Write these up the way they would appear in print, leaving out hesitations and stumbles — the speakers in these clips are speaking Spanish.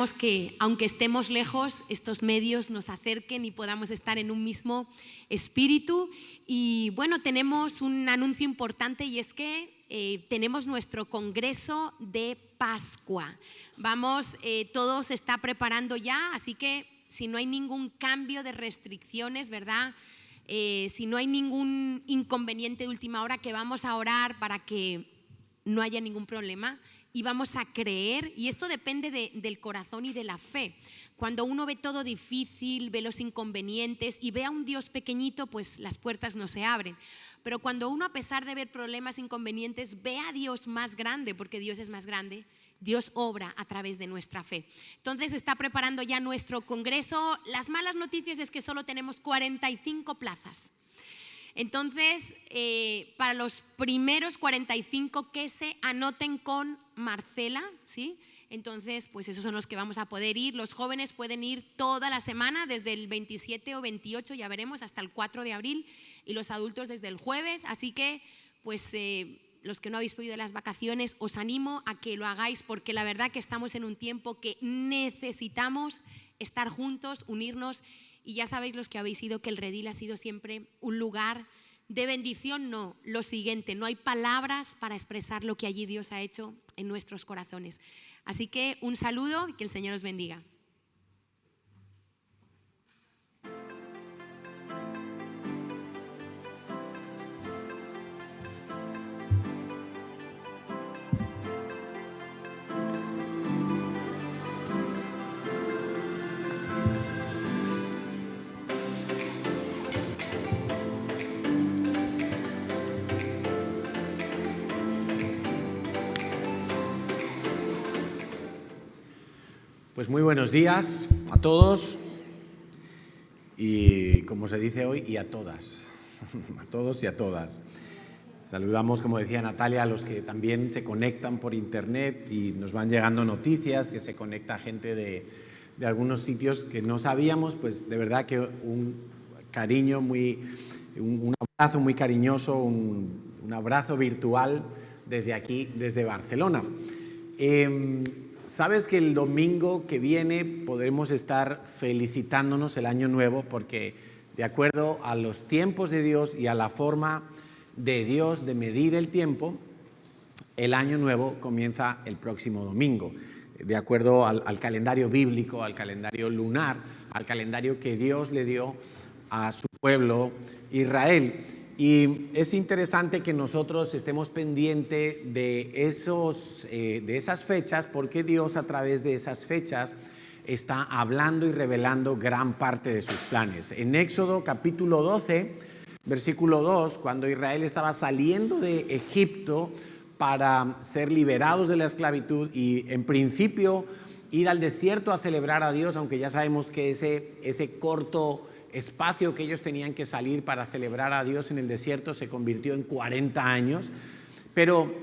que aunque estemos lejos, estos medios nos acerquen y podamos estar en un mismo espíritu. Y bueno, tenemos un anuncio importante y es que tenemos nuestro Congreso de Pascua. Todo se está preparando ya, así que si no hay ningún cambio de restricciones, ¿verdad? Si no hay ningún inconveniente de última hora, que vamos a orar para que no haya ningún problema. Y vamos a creer, y esto depende del corazón y de la fe. Cuando uno ve todo difícil, ve los inconvenientes y ve a un Dios pequeñito, pues las puertas no se abren. Pero cuando uno, a pesar de ver problemas, inconvenientes, ve a Dios más grande, porque Dios es más grande, Dios obra a través de nuestra fe. Entonces está preparando ya nuestro congreso. Las malas noticias es que solo tenemos 45 plazas. Entonces, para los primeros 45 que se anoten con Marcela, ¿sí? Entonces, pues esos son los que vamos a poder ir. Los jóvenes pueden ir toda la semana, desde el 27 o 28, ya veremos, hasta el 4 de abril, y los adultos desde el jueves. Así que, pues los que no habéis podido las vacaciones, os animo a que lo hagáis, porque la verdad que estamos en un tiempo que necesitamos estar juntos, unirnos. Y ya sabéis los que habéis ido que el Redil ha sido siempre un lugar de bendición. No, lo siguiente, no hay palabras para expresar lo que allí Dios ha hecho en nuestros corazones. Así que un saludo y que el Señor os bendiga. Pues muy buenos días a todos y, como se dice hoy, y a todas, a todos y a todas. Saludamos, como decía Natalia, a los que también se conectan por internet y nos van llegando noticias, que se conecta gente de algunos sitios que no sabíamos. Pues de verdad que un cariño un abrazo muy cariñoso, un abrazo virtual desde aquí, desde Barcelona. Sabes que el domingo que viene podremos estar felicitándonos el año nuevo, porque de acuerdo a los tiempos de Dios y a la forma de Dios de medir el tiempo, el año nuevo comienza el próximo domingo, de acuerdo al calendario bíblico, al calendario lunar, al calendario que Dios le dio a su pueblo Israel. Y es interesante que nosotros estemos pendientes de esas fechas, porque Dios, a través de esas fechas, está hablando y revelando gran parte de sus planes. En Éxodo capítulo 12, versículo 2, cuando Israel estaba saliendo de Egipto para ser liberados de la esclavitud y en principio ir al desierto a celebrar a Dios, aunque ya sabemos que ese corto espacio que ellos tenían que salir para celebrar a Dios en el desierto se convirtió en 40 años. Pero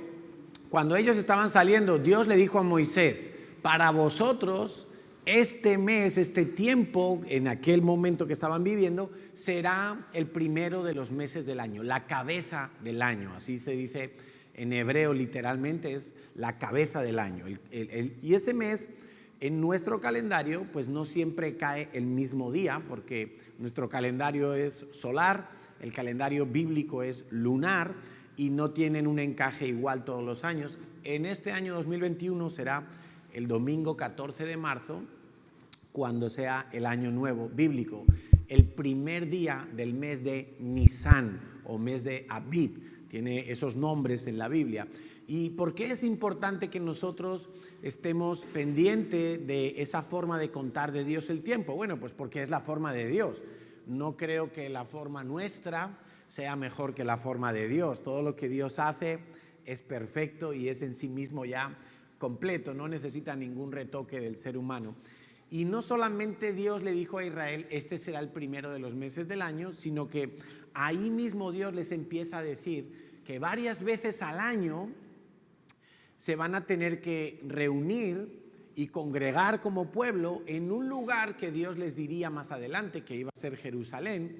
cuando ellos estaban saliendo, Dios le dijo a Moisés: para vosotros este mes, este tiempo, en aquel momento que estaban viviendo, será el primero de los meses del año, la cabeza del año. Así se dice en hebreo, literalmente es la cabeza del año. Y ese mes, en nuestro calendario, pues no siempre cae el mismo día, porque nuestro calendario es solar, el calendario bíblico es lunar y no tienen un encaje igual todos los años. En este año 2021 será el domingo 14 de marzo, cuando sea el año nuevo bíblico, el primer día del mes de Nisan o mes de Abib. Tiene esos nombres en la Biblia. ¿Y por qué es importante que nosotros estemos pendientes de esa forma de contar de Dios el tiempo? Bueno, pues porque es la forma de Dios. No creo que la forma nuestra sea mejor que la forma de Dios. Todo lo que Dios hace es perfecto y es en sí mismo ya completo, no necesita ningún retoque del ser humano. Y no solamente Dios le dijo a Israel: este será el primero de los meses del año, sino que ahí mismo Dios les empieza a decir que varias veces al año se van a tener que reunir y congregar como pueblo en un lugar que Dios les diría más adelante que iba a ser Jerusalén.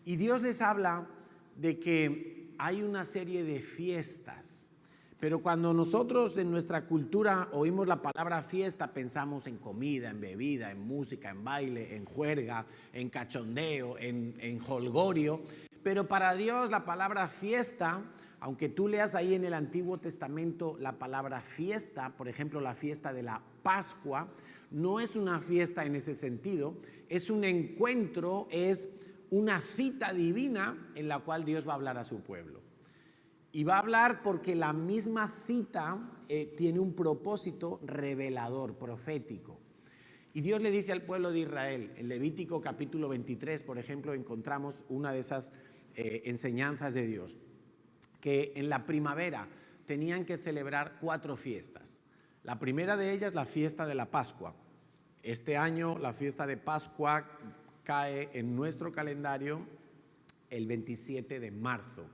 Y Dios les habla de que hay una serie de fiestas, Pero cuando nosotros en nuestra cultura oímos la palabra fiesta, pensamos en comida, en bebida, en música, en baile, en juerga, en cachondeo, en jolgorio. Pero para Dios la palabra fiesta, aunque tú leas ahí en el Antiguo Testamento la palabra fiesta, por ejemplo la fiesta de la Pascua, no es una fiesta en ese sentido, es un encuentro, es una cita divina en la cual Dios va a hablar a su pueblo. Y va a hablar porque la misma cita tiene un propósito revelador, profético. Y Dios le dice al pueblo de Israel, en Levítico capítulo 23, por ejemplo, encontramos una de esas enseñanzas de Dios, que en la primavera tenían que celebrar 4 fiestas. La primera de ellas, la fiesta de la Pascua. Este año la fiesta de Pascua cae en nuestro calendario el 27 de marzo.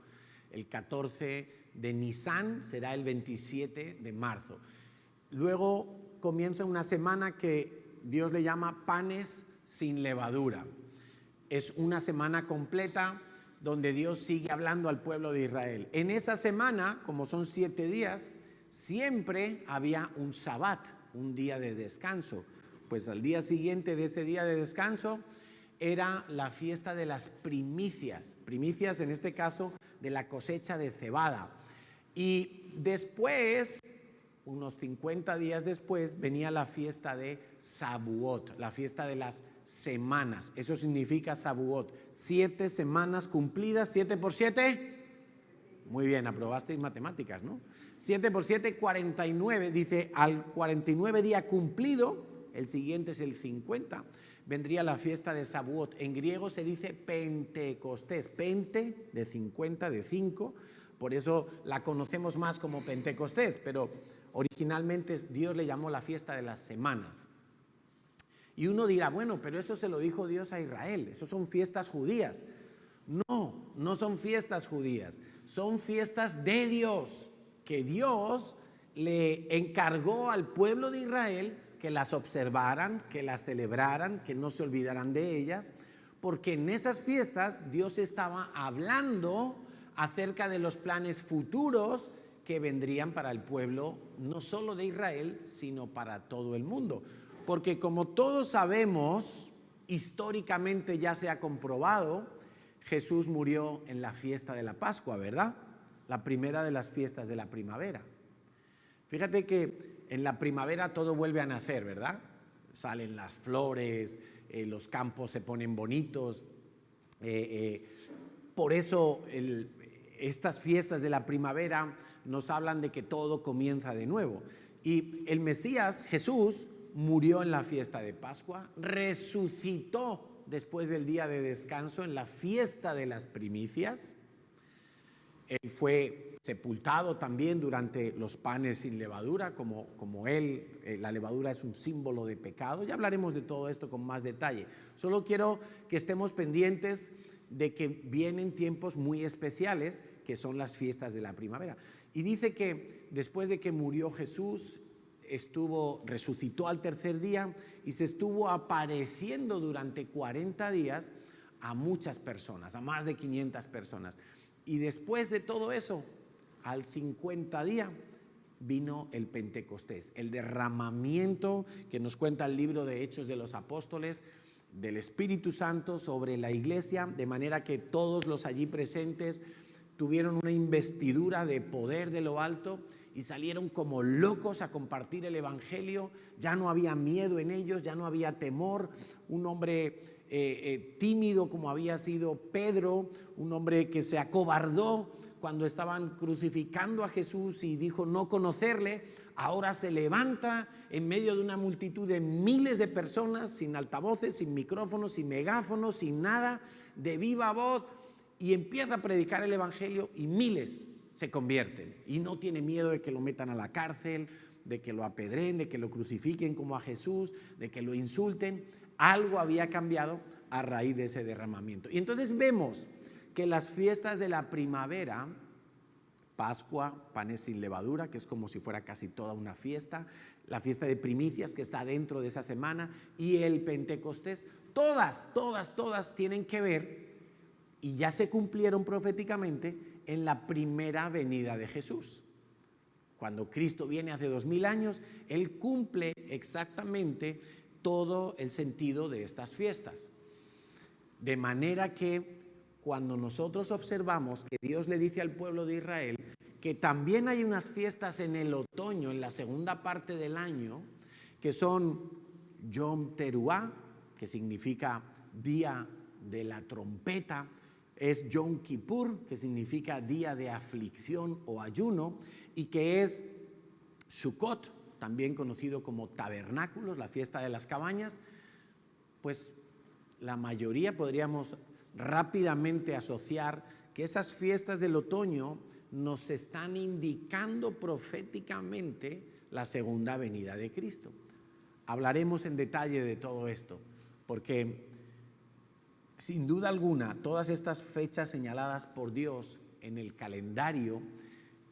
El 14 de Nisan será el 27 de marzo. Luego comienza una semana que Dios le llama panes sin levadura. Es una semana completa donde Dios sigue hablando al pueblo de Israel. En esa semana, como son 7 días, siempre había un Sabbat, un día de descanso. Pues al día siguiente de ese día de descanso era la fiesta de las primicias. Primicias en este caso de la cosecha de cebada. Y después, unos 50 días después, venía la fiesta de Shavuot, la fiesta de las semanas. Eso significa Shavuot. 7 semanas cumplidas, 7 por 7. Muy bien, aprobasteis matemáticas, ¿no? 7 por 7, 49. Dice, al 49 día cumplido, el siguiente es el 50, vendría la fiesta de Shavuot. En griego se dice Pentecostés, pente de 50, de 5, por eso la conocemos más como Pentecostés, pero originalmente Dios le llamó la fiesta de las semanas. Y uno dirá, bueno, pero eso se lo dijo Dios a Israel, eso son fiestas judías. No, no son fiestas judías, son fiestas de Dios, que Dios le encargó al pueblo de Israel que las observaran, que las celebraran, que no se olvidaran de ellas, porque en esas fiestas Dios estaba hablando acerca de los planes futuros que vendrían para el pueblo, no solo de Israel, sino para todo el mundo. Porque como todos sabemos, históricamente ya se ha comprobado, Jesús murió en la fiesta de la Pascua, ¿verdad? La primera de las fiestas de la primavera. Fíjate que en la primavera todo vuelve a nacer, ¿verdad? Salen las flores, los campos se ponen bonitos. Por eso estas fiestas de la primavera nos hablan de que todo comienza de nuevo. Y el Mesías, Jesús, murió en la fiesta de Pascua, resucitó después del día de descanso en la fiesta de las primicias. Él fue sepultado también durante los panes sin levadura, como la levadura es un símbolo de pecado. Ya hablaremos de todo esto con más detalle. Solo quiero que estemos pendientes de que vienen tiempos muy especiales, que son las fiestas de la primavera. Y dice que después de que murió Jesús, resucitó al tercer día y se estuvo apareciendo durante 40 días a muchas personas, a más de 500 personas. Y después de todo eso, al 50 día, vino el Pentecostés, el derramamiento que nos cuenta el libro de Hechos de los Apóstoles, del Espíritu Santo sobre la iglesia, de manera que todos los allí presentes tuvieron una investidura de poder de lo alto y salieron como locos a compartir el Evangelio. Ya no había miedo en ellos, ya no había temor. Un hombre tímido como había sido Pedro, un hombre que se acobardó cuando estaban crucificando a Jesús y dijo no conocerle, ahora se levanta en medio de una multitud de miles de personas, sin altavoces, sin micrófonos, sin megáfonos, sin nada, de viva voz, y empieza a predicar el Evangelio y miles se convierten y no tiene miedo de que lo metan a la cárcel, de que lo apedreen, de que lo crucifiquen como a Jesús, de que lo insulten. Algo había cambiado a raíz de ese derramamiento. Y entonces vemos que las fiestas de la primavera, Pascua, panes sin levadura, que es como si fuera casi toda una fiesta, la fiesta de primicias que está dentro de esa semana y el Pentecostés, todas tienen que ver y ya se cumplieron proféticamente en la primera venida de Jesús. cuando Cristo viene hace 2000 años, Él cumple exactamente todo el sentido de estas fiestas. De manera que cuando nosotros observamos que Dios le dice al pueblo de Israel que también hay unas fiestas en el otoño, en la segunda parte del año, que son Yom Teruah, que significa día de la trompeta, es Yom Kippur, que significa día de aflicción o ayuno, y que es Sukkot, también conocido como tabernáculos, la fiesta de las cabañas. Pues la mayoría podríamos rápidamente asociar que esas fiestas del otoño nos están indicando proféticamente la segunda venida de Cristo. Hablaremos en detalle de todo esto, porque sin duda alguna todas estas fechas señaladas por Dios en el calendario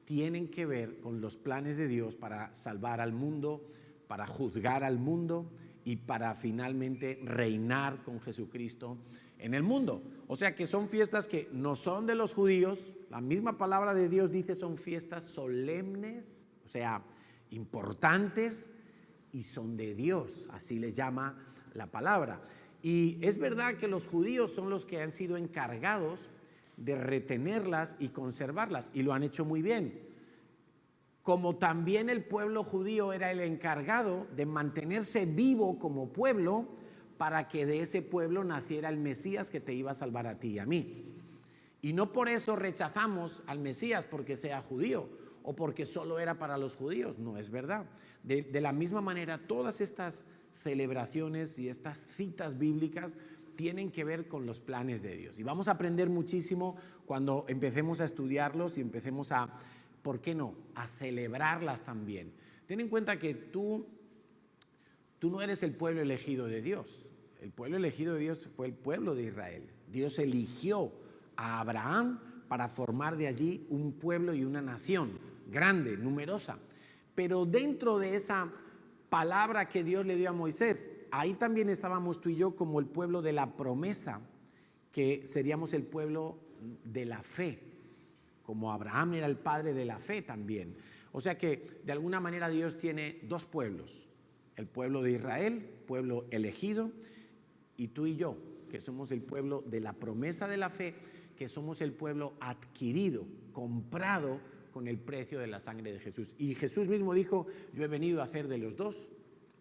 tienen que ver con los planes de Dios para salvar al mundo, para juzgar al mundo y para finalmente reinar con Jesucristo en el mundo. O sea que son fiestas que no son de los judíos. La misma palabra de Dios dice son fiestas solemnes, o sea, importantes, y son de Dios, así le llama la palabra. Y es verdad que los judíos son los que han sido encargados de retenerlas y conservarlas, y lo han hecho muy bien. Como también el pueblo judío era el encargado de mantenerse vivo como pueblo para que de ese pueblo naciera el Mesías que te iba a salvar a ti y a mí. Y no por eso rechazamos al Mesías porque sea judío o porque solo era para los judíos, no es verdad. De la misma manera, todas estas celebraciones y estas citas bíblicas tienen que ver con los planes de Dios. Y vamos a aprender muchísimo cuando empecemos a estudiarlos y empecemos a, ¿por qué no?, a celebrarlas también. Ten en cuenta que tú no eres el pueblo elegido de Dios. El pueblo elegido de Dios fue el pueblo de Israel. Dios eligió a Abraham para formar de allí un pueblo y una nación grande, numerosa. Pero dentro de esa palabra que Dios le dio a Moisés, ahí también estábamos tú y yo como el pueblo de la promesa, que seríamos el pueblo de la fe, como Abraham era el padre de la fe también. O sea que de alguna manera Dios tiene dos pueblos, el pueblo de Israel, pueblo elegido, y tú y yo, que somos el pueblo de la promesa de la fe, que somos el pueblo adquirido, comprado con el precio de la sangre de Jesús. Y Jesús mismo dijo, yo he venido a hacer de los dos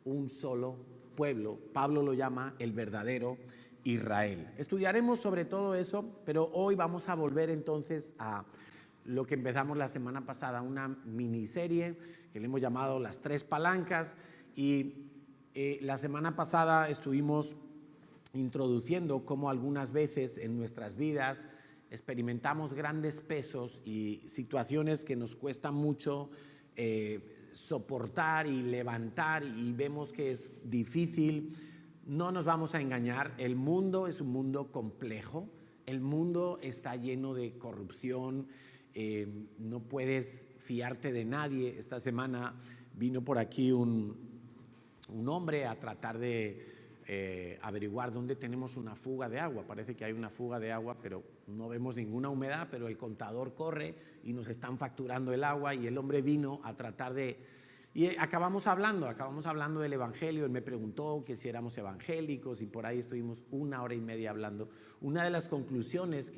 un solo pueblo. Pablo lo llama el verdadero Israel. Estudiaremos sobre todo eso, pero hoy vamos a volver entonces a lo que empezamos la semana pasada, una miniserie que le hemos llamado Las Tres Palancas, y la semana pasada estuvimos introduciendo cómo algunas veces en nuestras vidas experimentamos grandes pesos y situaciones que nos cuesta mucho soportar y levantar, y vemos que es difícil. No nos vamos a engañar, el mundo es un mundo complejo, el mundo está lleno de corrupción, no puedes fiarte de nadie. Esta semana vino por aquí un hombre a tratar de averiguar dónde tenemos una fuga de agua. Parece que hay una fuga de agua, pero no vemos ninguna humedad, pero el contador corre y nos están facturando el agua, y el hombre vino a tratar de... Y acabamos hablando del evangelio. Él me preguntó que si éramos evangélicos, y por ahí estuvimos 1 hora y media hablando. Una de las conclusiones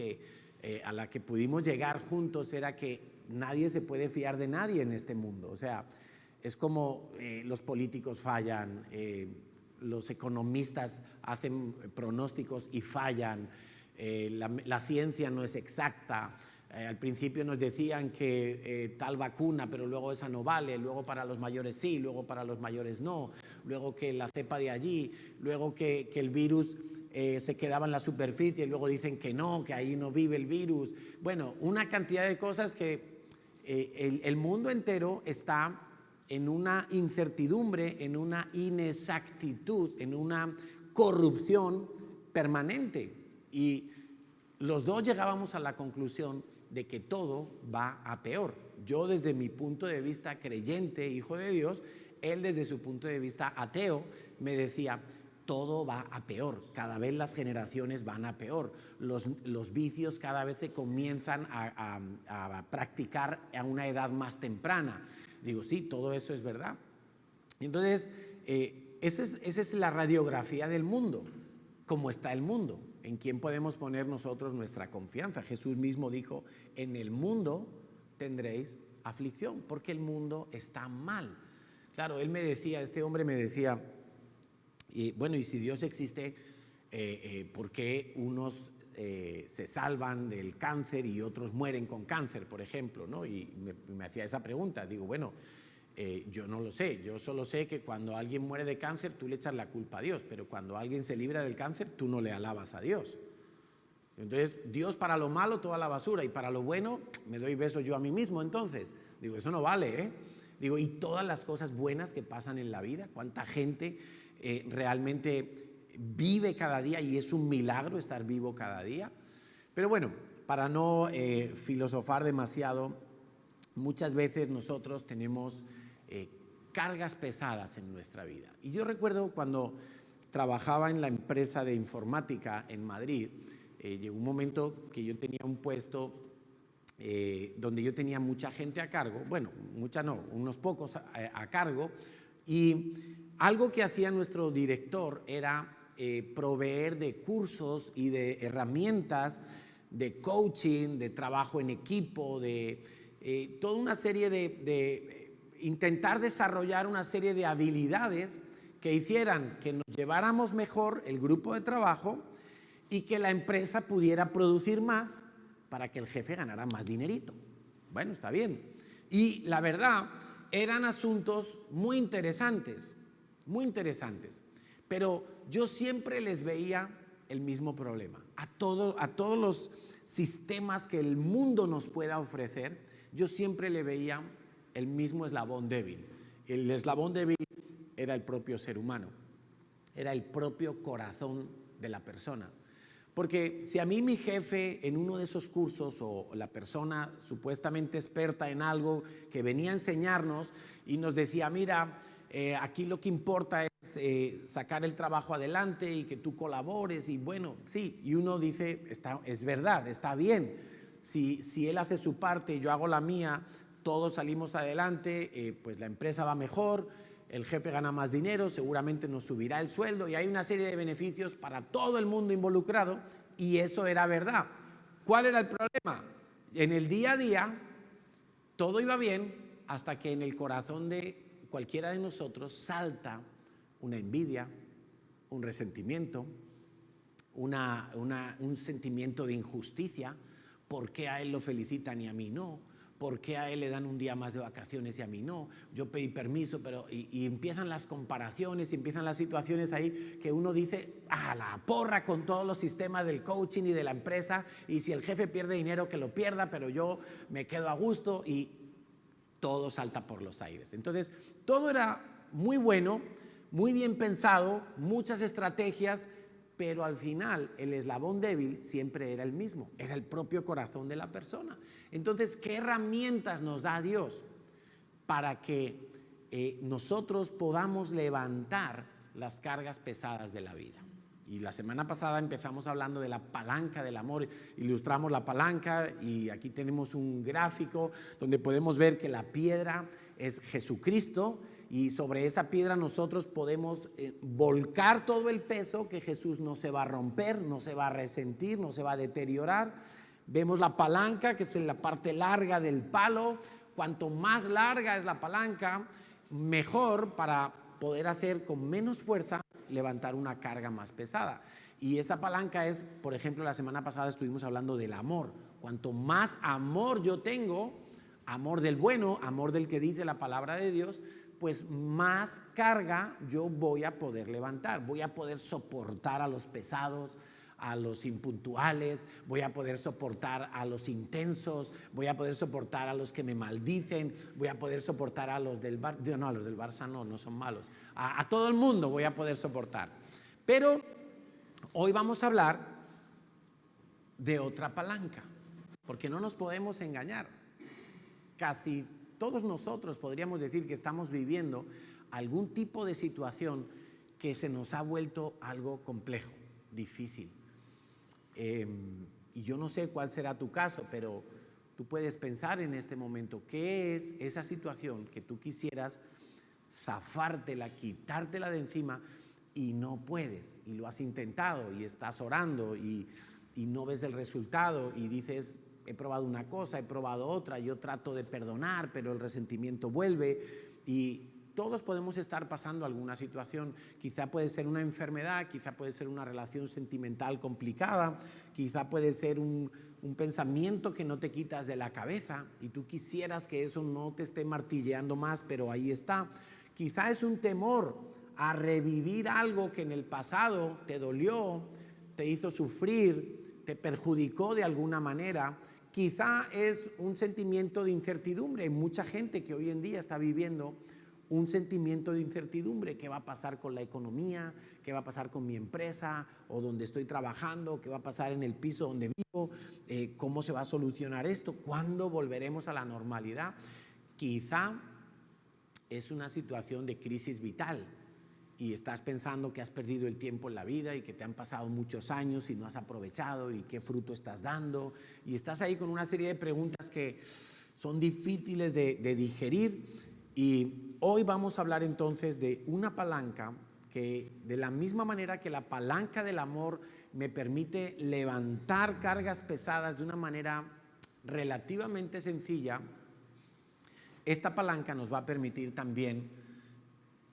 a la que pudimos llegar juntos era que nadie se puede fiar de nadie en este mundo. O sea, es como los políticos fallan, los economistas hacen pronósticos y fallan, la ciencia no es exacta. Al principio nos decían que tal vacuna, pero luego esa no vale, luego para los mayores sí, luego para los mayores no, luego que la cepa de allí, luego que el virus se quedaba en la superficie, luego dicen que no, que ahí no vive el virus. Bueno, una cantidad de cosas que el mundo entero está en una incertidumbre, en una inexactitud, en una corrupción permanente. Y los dos llegábamos a la conclusión de que todo va a peor. Yo desde mi punto de vista creyente, hijo de Dios, él desde su punto de vista ateo, me decía, todo va a peor, cada vez las generaciones van a peor, los vicios cada vez se comienzan a practicar a una edad más temprana. Digo, sí, todo eso es verdad. Entonces, esa es la radiografía del mundo. ¿Cómo está el mundo? ¿En quién podemos poner nosotros nuestra confianza? Jesús mismo dijo, en el mundo tendréis aflicción, porque el mundo está mal. Claro, él me decía, este hombre me decía, bueno, y si Dios existe, ¿por qué unos se salvan del cáncer y otros mueren con cáncer, por ejemplo, ¿no? Y me hacía esa pregunta. Digo, bueno, yo no lo sé, yo solo sé que cuando alguien muere de cáncer tú le echas la culpa a Dios, pero cuando alguien se libra del cáncer tú no le alabas a Dios. Entonces, Dios para lo malo toda la basura y para lo bueno me doy besos yo a mí mismo. Entonces, digo, eso no vale, ¿eh? Digo, y todas las cosas buenas que pasan en la vida, cuánta gente realmente vive cada día y es un milagro estar vivo cada día. Pero bueno, para no filosofar demasiado, muchas veces nosotros tenemos cargas pesadas en nuestra vida. Y yo recuerdo cuando trabajaba en la empresa de informática en Madrid, llegó un momento que yo tenía un puesto donde yo tenía mucha gente a cargo, bueno, mucha no, unos pocos a cargo, y algo que hacía nuestro director era proveer de cursos y de herramientas de coaching, de trabajo en equipo, de toda una serie de intentar desarrollar una serie de habilidades que hicieran que nos lleváramos mejor el grupo de trabajo y que la empresa pudiera producir más para que el jefe ganara más dinerito. Bueno, está bien. Y la verdad, eran asuntos muy interesantes, pero yo siempre les veía el mismo problema. A todos los sistemas que el mundo nos pueda ofrecer, yo siempre le veía el mismo eslabón débil. El eslabón débil era el propio ser humano, era el propio corazón de la persona. Porque si a mí mi jefe en uno de esos cursos o la persona supuestamente experta en algo que venía a enseñarnos y nos decía, mira, aquí lo que importa es sacar el trabajo adelante y que tú colabores y bueno, sí, y uno dice, es verdad, está bien, si él hace su parte y yo hago la mía, todos salimos adelante, pues la empresa va mejor, el jefe gana más dinero, seguramente nos subirá el sueldo y hay una serie de beneficios para todo el mundo involucrado y eso era verdad. ¿Cuál era el problema? En el día a día todo iba bien hasta que en el corazón de cualquiera de nosotros salta una envidia, un resentimiento, un sentimiento de injusticia. ¿Por qué a él lo felicitan y a mí no? ¿Por qué a él le dan un día más de vacaciones y a mí no? Yo pedí permiso, pero y empiezan las comparaciones y empiezan las situaciones ahí que uno dice, a la porra con todos los sistemas del coaching y de la empresa, y si el jefe pierde dinero que lo pierda, pero yo me quedo a gusto y todo salta por los aires. Entonces, todo era muy bueno, muy bien pensado, muchas estrategias, pero al final el eslabón débil siempre era el mismo, era el propio corazón de la persona. Entonces, ¿qué herramientas nos da Dios para que nosotros podamos levantar las cargas pesadas de la vida? Y la semana pasada empezamos hablando de la palanca del amor, ilustramos la palanca y aquí tenemos un gráfico donde podemos ver que la piedra es Jesucristo y sobre esa piedra nosotros podemos volcar todo el peso, que Jesús no se va a romper, no se va a resentir, no se va a deteriorar. Vemos la palanca, que es en la parte larga del palo. Cuanto más larga es la palanca, mejor para poder hacer con menos fuerza levantar una carga más pesada. Y esa palanca es, por ejemplo, la semana pasada estuvimos hablando del amor. Cuanto más amor yo tengo, amor del bueno, amor del que dice la palabra de Dios, pues más carga yo voy a poder levantar, voy a poder soportar a los pesados, a los impuntuales, voy a poder soportar a los intensos, voy a poder soportar a los que me maldicen, voy a poder soportar a los del Barça, no, a los del Barça no son malos, a todo el mundo voy a poder soportar. Pero hoy vamos a hablar de otra palanca, porque no nos podemos engañar. Casi todos nosotros podríamos decir que estamos viviendo algún tipo de situación que se nos ha vuelto algo complejo, difícil. Y yo no sé cuál será tu caso, pero Tú puedes pensar en este momento, ¿qué es esa situación que tú quisieras zafártela, quitártela de encima y no puedes? Y lo has intentado y estás orando y no ves el resultado y dices, he probado una cosa, he probado otra, yo trato de perdonar, pero el resentimiento vuelve. Y todos podemos estar pasando alguna situación. Quizá puede ser una enfermedad, quizá puede ser una relación sentimental complicada, quizá puede ser un pensamiento que no te quitas de la cabeza y tú quisieras que eso no te esté martilleando más, pero ahí está. Quizá es un temor a revivir algo que en el pasado te dolió, te hizo sufrir, te perjudicó de alguna manera. Quizá es un sentimiento de incertidumbre. Hay mucha gente que hoy en día está viviendo un sentimiento de incertidumbre. ¿Qué va a pasar con la economía? ¿Qué va a pasar con mi empresa o donde estoy trabajando? ¿Qué va a pasar en el piso donde vivo? ¿Cómo se va a solucionar esto? ¿Cuándo volveremos a la normalidad? Quizá es una situación de crisis vital y estás pensando que has perdido el tiempo en la vida y que te han pasado muchos años y no has aprovechado y qué fruto estás dando, y estás ahí con una serie de preguntas que son difíciles de digerir. Y hoy vamos a hablar entonces de una palanca que, de la misma manera que la palanca del amor me permite levantar cargas pesadas de una manera relativamente sencilla, esta palanca nos va a permitir también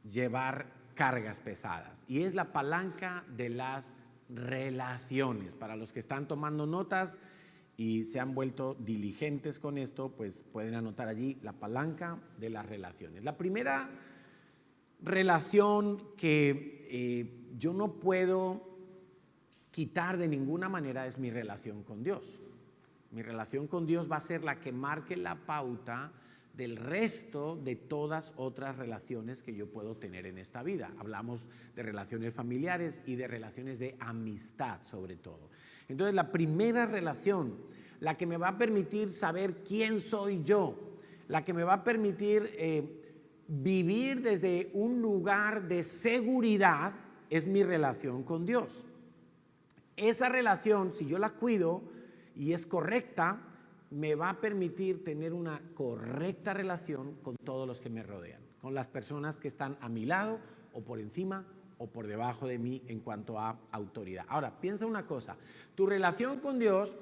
llevar cargas pesadas, y es la palanca de las relaciones. Para los que están tomando notas y se han vuelto diligentes con esto, pues pueden anotar allí la palanca de las relaciones. La primera relación que yo no puedo quitar de ninguna manera es mi relación con Dios. Mi relación con Dios va a ser la que marque la pauta del resto de todas otras relaciones que yo puedo tener en esta vida. Hablamos de relaciones familiares y de relaciones de amistad sobre todo. Entonces, la primera relación, la que me va a permitir saber quién soy yo, la que me va a permitir vivir desde un lugar de seguridad, es mi relación con Dios. Esa relación, si yo la cuido y es correcta, me va a permitir tener una correcta relación con todos los que me rodean, con las personas que están a mi lado o por encima o por debajo de mí en cuanto a autoridad. Ahora, piensa una cosa, tu relación con Dios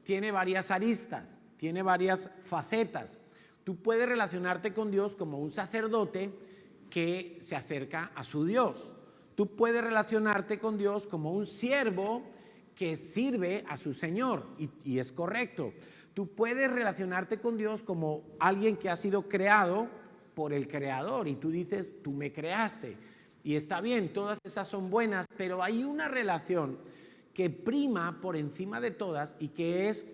tiene varias aristas, tiene varias facetas. Tú puedes relacionarte con Dios como un sacerdote que se acerca a su Dios. Tú puedes relacionarte con Dios como un siervo que sirve a su Señor, y es correcto. Tú puedes relacionarte con Dios como alguien que ha sido creado por el Creador y tú dices, tú me creaste. Y está bien, todas esas son buenas, pero hay una relación que prima por encima de todas y que es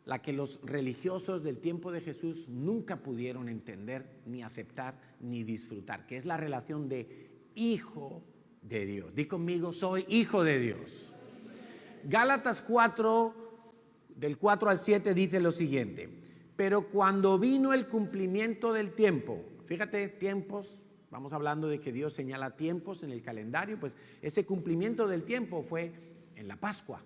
la que los religiosos del tiempo de Jesús nunca pudieron entender, ni aceptar, ni disfrutar, que es la relación de hijo de Dios. Di conmigo, soy hijo de Dios. Gálatas 4, del 4 al 7 dice lo siguiente: pero cuando vino el cumplimiento del tiempo, fíjate, tiempos, vamos hablando de que Dios señala tiempos en el calendario, pues ese cumplimiento del tiempo fue en la Pascua,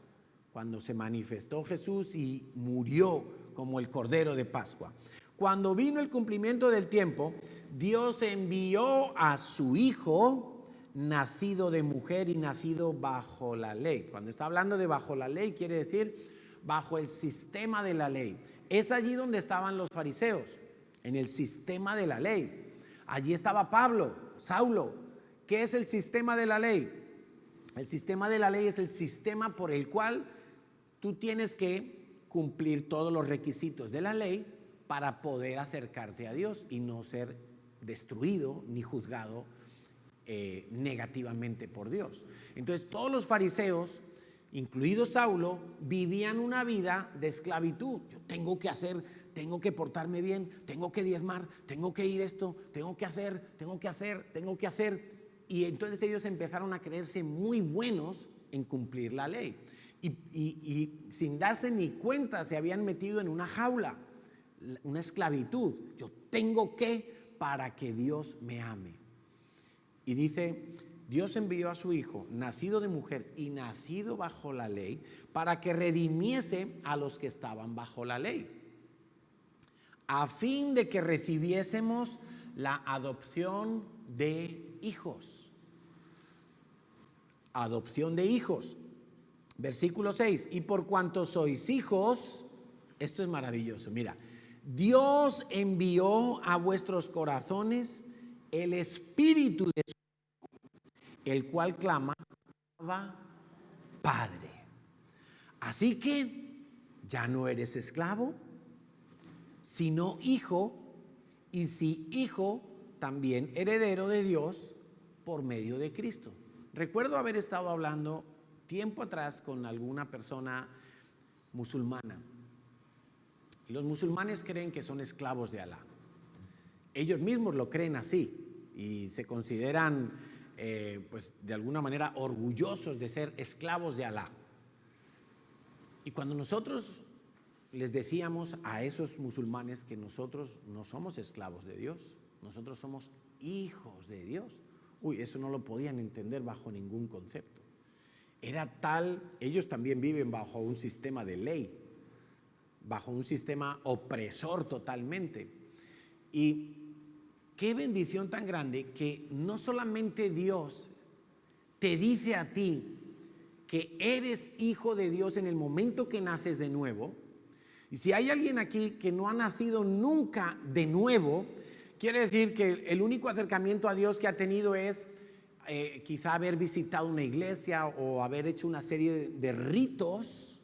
cuando se manifestó Jesús y murió como el Cordero de Pascua. Cuando vino el cumplimiento del tiempo, Dios envió a su Hijo, nacido de mujer y nacido bajo la ley. Cuando está hablando de bajo la ley, quiere decir bajo el sistema de la ley. Es allí donde estaban los fariseos, en el sistema de la ley. Allí estaba Pablo, Saulo. ¿Qué es el sistema de la ley? El sistema de la ley es el sistema por el cual tú tienes que cumplir todos los requisitos de la ley para poder acercarte a Dios y no ser destruido ni juzgado negativamente por Dios. Entonces todos los fariseos, incluido Saulo, vivían una vida de esclavitud. Yo tengo que hacer, tengo que portarme bien, tengo que diezmar, tengo que ir esto, tengo que hacer. Y entonces ellos empezaron a creerse muy buenos en cumplir la ley. Y sin darse ni cuenta se habían metido en una jaula, una esclavitud. Yo tengo que para que Dios me ame. Y dice, Dios envió a su Hijo, nacido de mujer y nacido bajo la ley, para que redimiese a los que estaban bajo la ley. a fin de que recibiésemos la adopción de hijos. Adopción de hijos. Versículo 6, y por cuanto sois hijos, esto es maravilloso, mira, Dios envió a vuestros corazones el Espíritu de su Hijo, el cual clama, Abba, Padre. Así que ya no eres esclavo, sino hijo, y si hijo, también heredero de Dios por medio de Cristo. Recuerdo haber estado hablando tiempo atrás con alguna persona musulmana. Y los musulmanes creen que son esclavos de Alá. Ellos mismos lo creen así y se consideran, pues de alguna manera, orgullosos de ser esclavos de Alá. Y cuando nosotros les decíamos a esos musulmanes que nosotros no somos esclavos de Dios, nosotros somos hijos de Dios, eso no lo podían entender bajo ningún concepto. Era tal, ellos también viven bajo un sistema de ley, bajo un sistema opresor totalmente. Y qué bendición tan grande que no solamente Dios te dice a ti que eres hijo de Dios en el momento que naces de nuevo. Y si hay alguien aquí que no ha nacido nunca de nuevo, quiere decir que el único acercamiento a Dios que ha tenido es quizá haber visitado una iglesia o haber hecho una serie de ritos,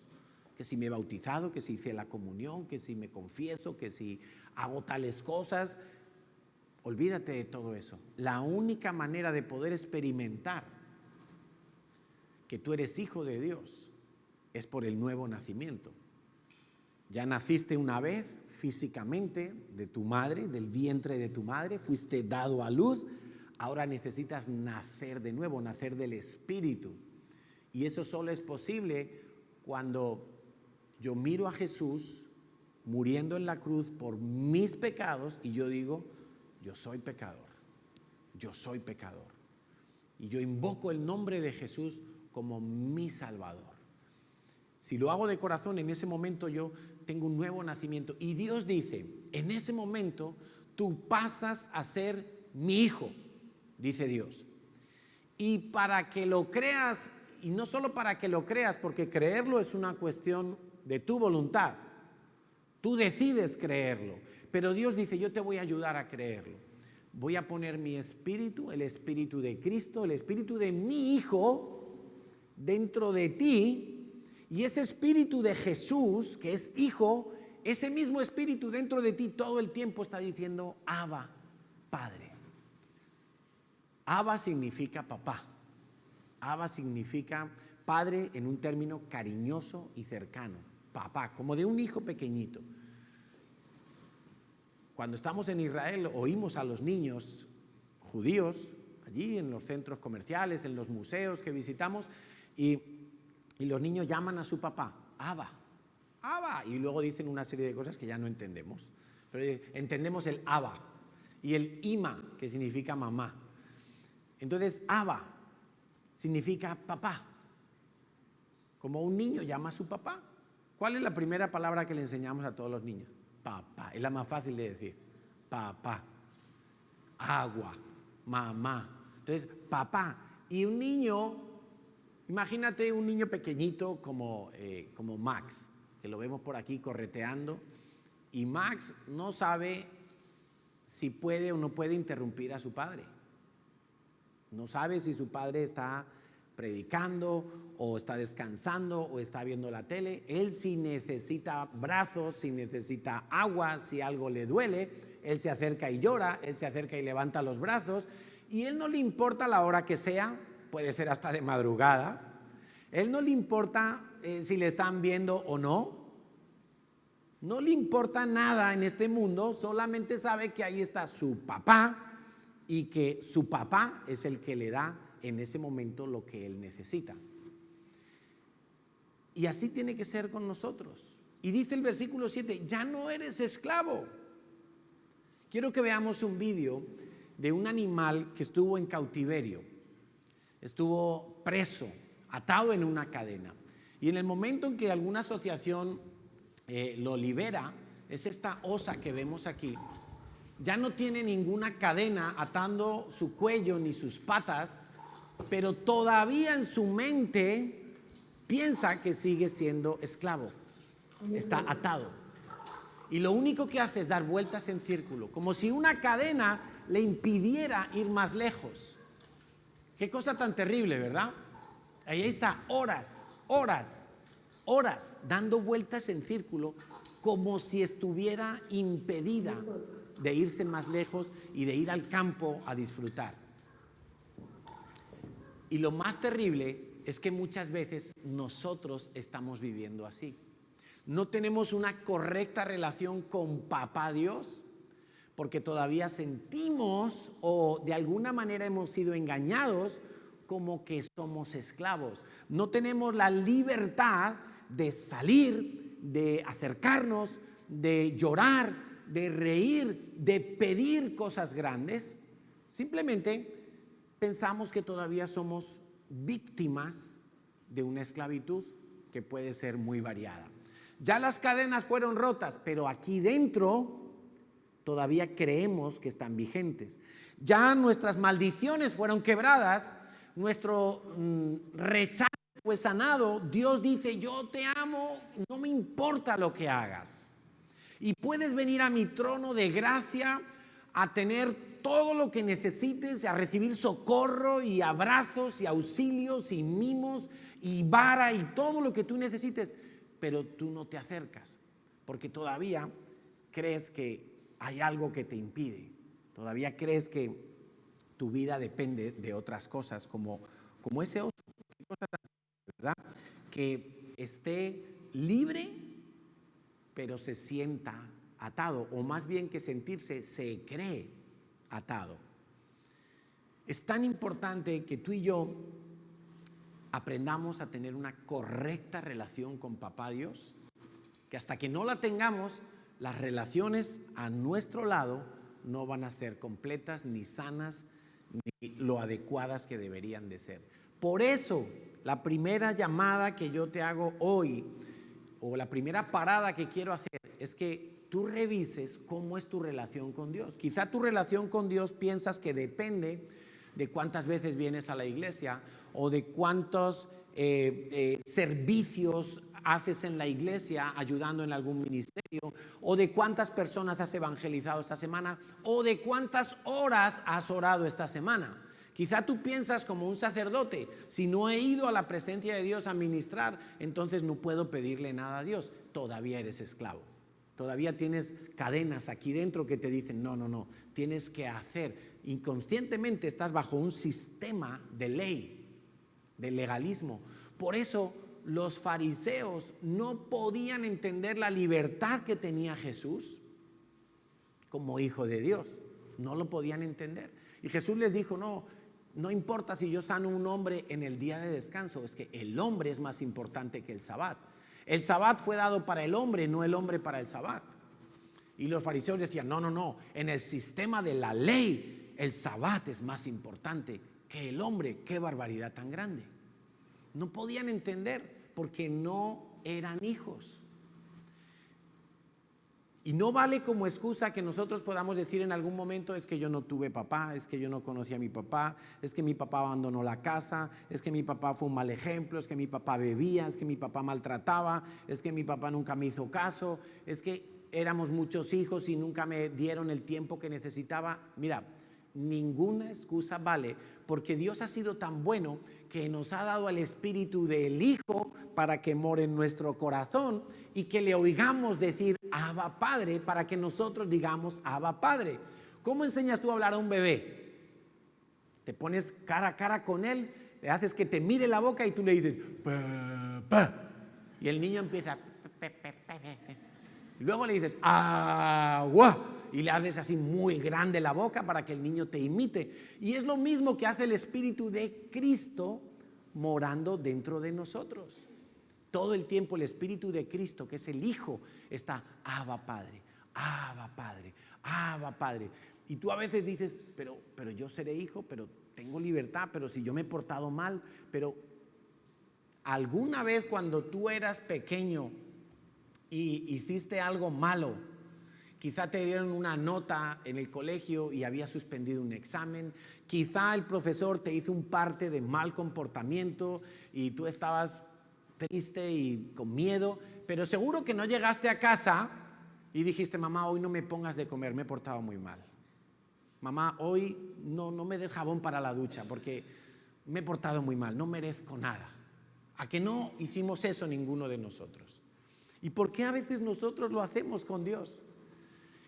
que si me he bautizado, que si hice la comunión, que si me confieso, que si hago tales cosas. Olvídate de todo eso. La única manera de poder experimentar que tú eres hijo de Dios es por el nuevo nacimiento. Ya naciste una vez físicamente de tu madre, del vientre de tu madre, fuiste dado a luz, ahora necesitas nacer de nuevo, nacer del Espíritu. Y eso solo es posible cuando yo miro a Jesús muriendo en la cruz por mis pecados y yo digo, yo soy pecador, yo soy pecador. Y yo invoco el nombre de Jesús como mi Salvador. Si lo hago de corazón, en ese momento yo tengo un nuevo nacimiento. Y Dios dice, en ese momento tú pasas a ser mi hijo, dice Dios. Y para que lo creas, y no solo para que lo creas, porque creerlo es una cuestión de tu voluntad. Tú decides creerlo, pero Dios dice, yo te voy a ayudar a creerlo. Voy a poner mi espíritu, el espíritu de Cristo, el espíritu de mi Hijo dentro de ti. Y ese espíritu de Jesús, que es Hijo, ese mismo espíritu dentro de ti todo el tiempo está diciendo, Abba, Padre. Abba significa papá. Abba significa padre en un término cariñoso y cercano. Papá, como de un hijo pequeñito. Cuando estamos en Israel oímos a los niños judíos, allí en los centros comerciales, en los museos que visitamos, y los niños llaman a su papá, Abba, Abba, y luego dicen una serie de cosas que ya no entendemos, pero entendemos el Abba y el Ima, que significa mamá. Entonces, Abba significa papá, como un niño llama a su papá. ¿Cuál es la primera palabra que le enseñamos a todos los niños? Papá, es la más fácil de decir, papá, agua, mamá. Entonces, papá, y un niño... Imagínate un niño pequeñito como Max, que lo vemos por aquí correteando, y Max no sabe si puede o no puede interrumpir a su padre. No sabe si su padre está predicando o está descansando o está viendo la tele. Él si necesita brazos, si necesita agua, si algo le duele, él se acerca y llora, él se acerca y levanta los brazos, y él no le importa la hora que sea. Puede ser hasta de madrugada. Él no le importa si le están viendo o no. No le importa nada en este mundo, solamente sabe que ahí está su papá y que su papá es el que le da en ese momento lo que él necesita. Y así tiene que ser con nosotros. Y dice el versículo 7, ya no eres esclavo. Quiero que veamos un vídeo de un animal que estuvo en cautiverio. Estuvo preso, atado en una cadena. Y en el momento en que alguna asociación lo libera, es esta osa que vemos aquí. Ya no tiene ninguna cadena atando su cuello ni sus patas, pero todavía en su mente piensa que sigue siendo esclavo. Está atado. Y lo único que hace es dar vueltas en círculo, como si una cadena le impidiera ir más lejos. Qué cosa tan terrible, ¿verdad? Ahí está, horas dando vueltas en círculo, como si estuviera impedida de irse más lejos y de ir al campo a disfrutar. Y lo más terrible es que muchas veces nosotros estamos viviendo así. No tenemos una correcta relación con Papá Dios, porque todavía sentimos o de alguna manera hemos sido engañados como que somos esclavos. No tenemos la libertad de salir, de acercarnos, de llorar, de reír, de pedir cosas grandes. Simplemente pensamos que todavía somos víctimas de una esclavitud que puede ser muy variada. Ya las cadenas fueron rotas, pero aquí dentro todavía creemos que están vigentes. Ya nuestras maldiciones fueron quebradas, nuestro rechazo fue sanado. Dios dice, yo te amo, no me importa lo que hagas. Y puedes venir a mi trono de gracia a tener todo lo que necesites, a recibir socorro y abrazos y auxilios y mimos y vara y todo lo que tú necesites. Pero tú no te acercas porque todavía crees que hay algo que te impide. Todavía crees que tu vida depende de otras cosas, como ese oso, ¿verdad? Que esté libre, pero se sienta atado, o más bien que sentirse se cree atado. Es tan importante que tú y yo aprendamos a tener una correcta relación con Papá Dios, que hasta que no la tengamos, las relaciones a nuestro lado no van a ser completas, ni sanas, ni lo adecuadas que deberían de ser. Por eso, la primera llamada que yo te hago hoy, o la primera parada que quiero hacer, es que tú revises cómo es tu relación con Dios. Quizá tu relación con Dios piensas que depende de cuántas veces vienes a la iglesia o de cuántos servicios haces en la iglesia ayudando en algún ministerio, o de cuántas personas has evangelizado esta semana, o de cuántas horas has orado esta semana. Quizá tú piensas como un sacerdote, si no he ido a la presencia de Dios a ministrar, entonces no puedo pedirle nada a Dios. Todavía eres esclavo. Todavía tienes cadenas aquí dentro que te dicen, no, tienes que hacer. Inconscientemente estás bajo un sistema de ley, de legalismo. Por eso los fariseos no podían entender la libertad que tenía Jesús como hijo de Dios. No lo podían entender. Y Jesús les dijo, no importa si yo sano a un hombre en el día de descanso, es que el hombre es más importante que el sabbat. El sabbat fue dado para el hombre, no el hombre para el sabbat. Y los fariseos decían, no, en el sistema de la ley, el sabbat es más importante que el hombre. ¡Qué barbaridad tan grande! No podían entender porque no eran hijos. Y no vale como excusa que nosotros podamos decir en algún momento, es que yo no tuve papá, es que yo no conocí a mi papá, es que mi papá abandonó la casa, es que mi papá fue un mal ejemplo, es que mi papá bebía, es que mi papá maltrataba, es que mi papá nunca me hizo caso, es que éramos muchos hijos y nunca me dieron el tiempo que necesitaba. Mira, ninguna excusa vale, porque Dios ha sido tan bueno que nos ha dado el espíritu del Hijo para que more en nuestro corazón y que le oigamos decir Abba Padre, para que nosotros digamos Abba Padre. ¿Cómo enseñas tú a hablar a un bebé? Te pones cara a cara con él, le haces que te mire la boca y tú le dices papá, y el niño empieza y luego le dices agua y le haces así muy grande la boca para que el niño te imite. Y es lo mismo que hace el Espíritu de Cristo morando dentro de nosotros. Todo el tiempo el Espíritu de Cristo, que es el Hijo, está Abba Padre, Abba Padre, Abba Padre. Y tú a veces dices, pero yo seré hijo, pero tengo libertad, pero si yo me he portado mal, pero alguna vez cuando tú eras pequeño y hiciste algo malo, Quizá te dieron una nota en el colegio y habías suspendido un examen. Quizá el profesor te hizo un parte de mal comportamiento y tú estabas triste y con miedo, pero seguro que no llegaste a casa y dijiste: mamá, hoy no me pongas de comer, me he portado muy mal. Mamá, hoy no me des jabón para la ducha porque me he portado muy mal, no merezco nada. ¿A que no hicimos eso ninguno de nosotros? ¿Y por qué a veces nosotros lo hacemos con Dios?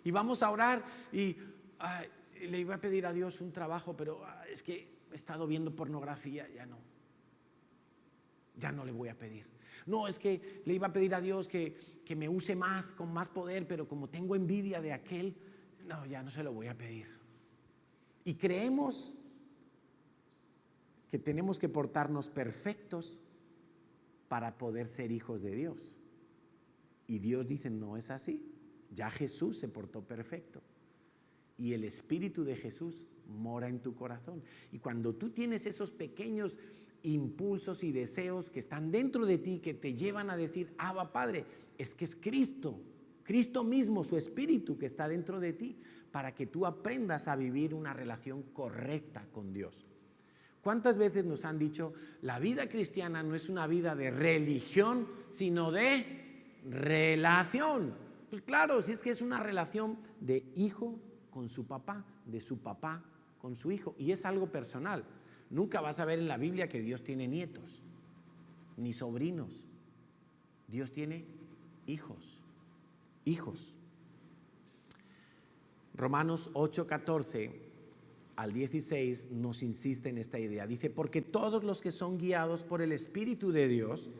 Y vamos a orar y le iba a pedir a Dios un trabajo, pero es que he estado viendo pornografía, ya no le voy a pedir. No, es que le iba a pedir a Dios que me use más, con más poder, pero como tengo envidia de aquel, no, ya no se lo voy a pedir. Y creemos que tenemos que portarnos perfectos para poder ser hijos de Dios. Y Dios dice: no es así. Ya Jesús se portó perfecto. Y el Espíritu de Jesús mora en tu corazón. Y cuando tú tienes esos pequeños impulsos y deseos que están dentro de ti, que te llevan a decir: Abba, Padre, es que es Cristo mismo, su Espíritu que está dentro de ti, para que tú aprendas a vivir una relación correcta con Dios. ¿Cuántas veces nos han dicho: la vida cristiana no es una vida de religión, sino de relación? Pues claro, si es que es una relación de hijo con su papá, de su papá con su hijo, y es algo personal. Nunca vas a ver en la Biblia que Dios tiene nietos, ni sobrinos. Dios tiene hijos. Romanos 8:14 al 16 nos insiste en esta idea. Dice: porque todos los que son guiados por el Espíritu de Dios,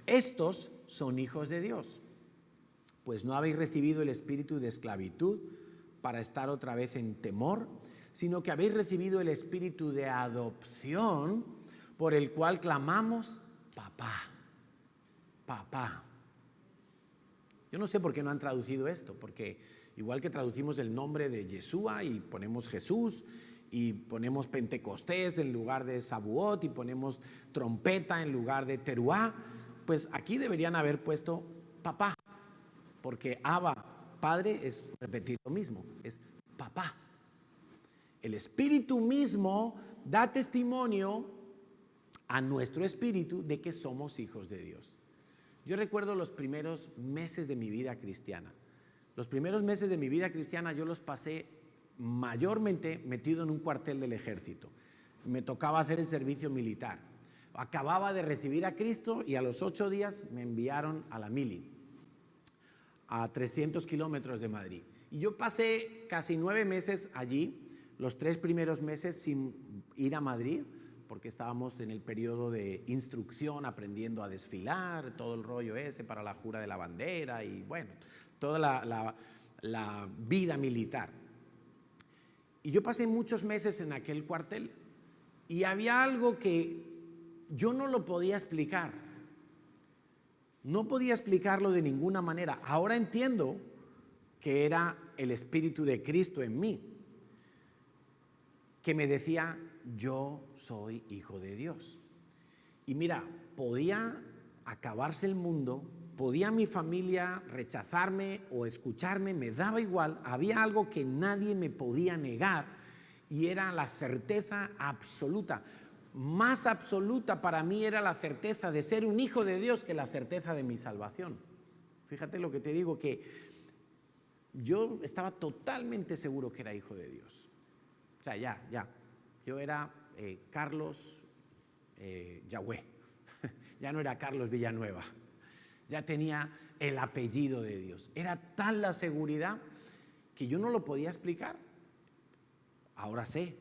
estos son hijos de Dios. Pues no habéis recibido el espíritu de esclavitud para estar otra vez en temor, sino que habéis recibido el espíritu de adopción, por el cual clamamos: papá, papá. Yo no sé por qué no han traducido esto, porque igual que traducimos el nombre de Yeshua y ponemos Jesús, y ponemos Pentecostés en lugar de Sabuot, y ponemos trompeta en lugar de Teruá, pues aquí deberían haber puesto papá. Porque Abba, Padre, es repetir lo mismo, es papá. El Espíritu mismo da testimonio a nuestro espíritu de que somos hijos de Dios. Yo recuerdo los primeros meses de mi vida cristiana. Los primeros meses de mi vida cristiana yo los pasé mayormente metido en un cuartel del ejército. Me tocaba hacer el servicio militar. Acababa de recibir a Cristo y a los 8 días me enviaron a la mili, a 300 kilómetros de Madrid. Y yo pasé casi 9 meses allí, los 3 primeros meses sin ir a Madrid, porque estábamos en el periodo de instrucción, aprendiendo a desfilar, todo el rollo ese para la jura de la bandera y bueno, toda la vida militar. Y yo pasé muchos meses en aquel cuartel y había algo que yo no lo podía explicar. No podía explicarlo de ninguna manera. Ahora entiendo que era el Espíritu de Cristo en mí, que me decía: yo soy hijo de Dios. Y mira, podía acabarse el mundo, podía mi familia rechazarme o escucharme, me daba igual. Había algo que nadie me podía negar y era la certeza absoluta. Más absoluta para mí era la certeza de ser un hijo de Dios que la certeza de mi salvación. Fíjate lo que te digo, que yo estaba totalmente seguro que era hijo de Dios. O sea, ya. Yo era Carlos Yahweh. Ya no era Carlos Villanueva. Ya tenía el apellido de Dios. Era tal la seguridad que yo no lo podía explicar. Ahora sé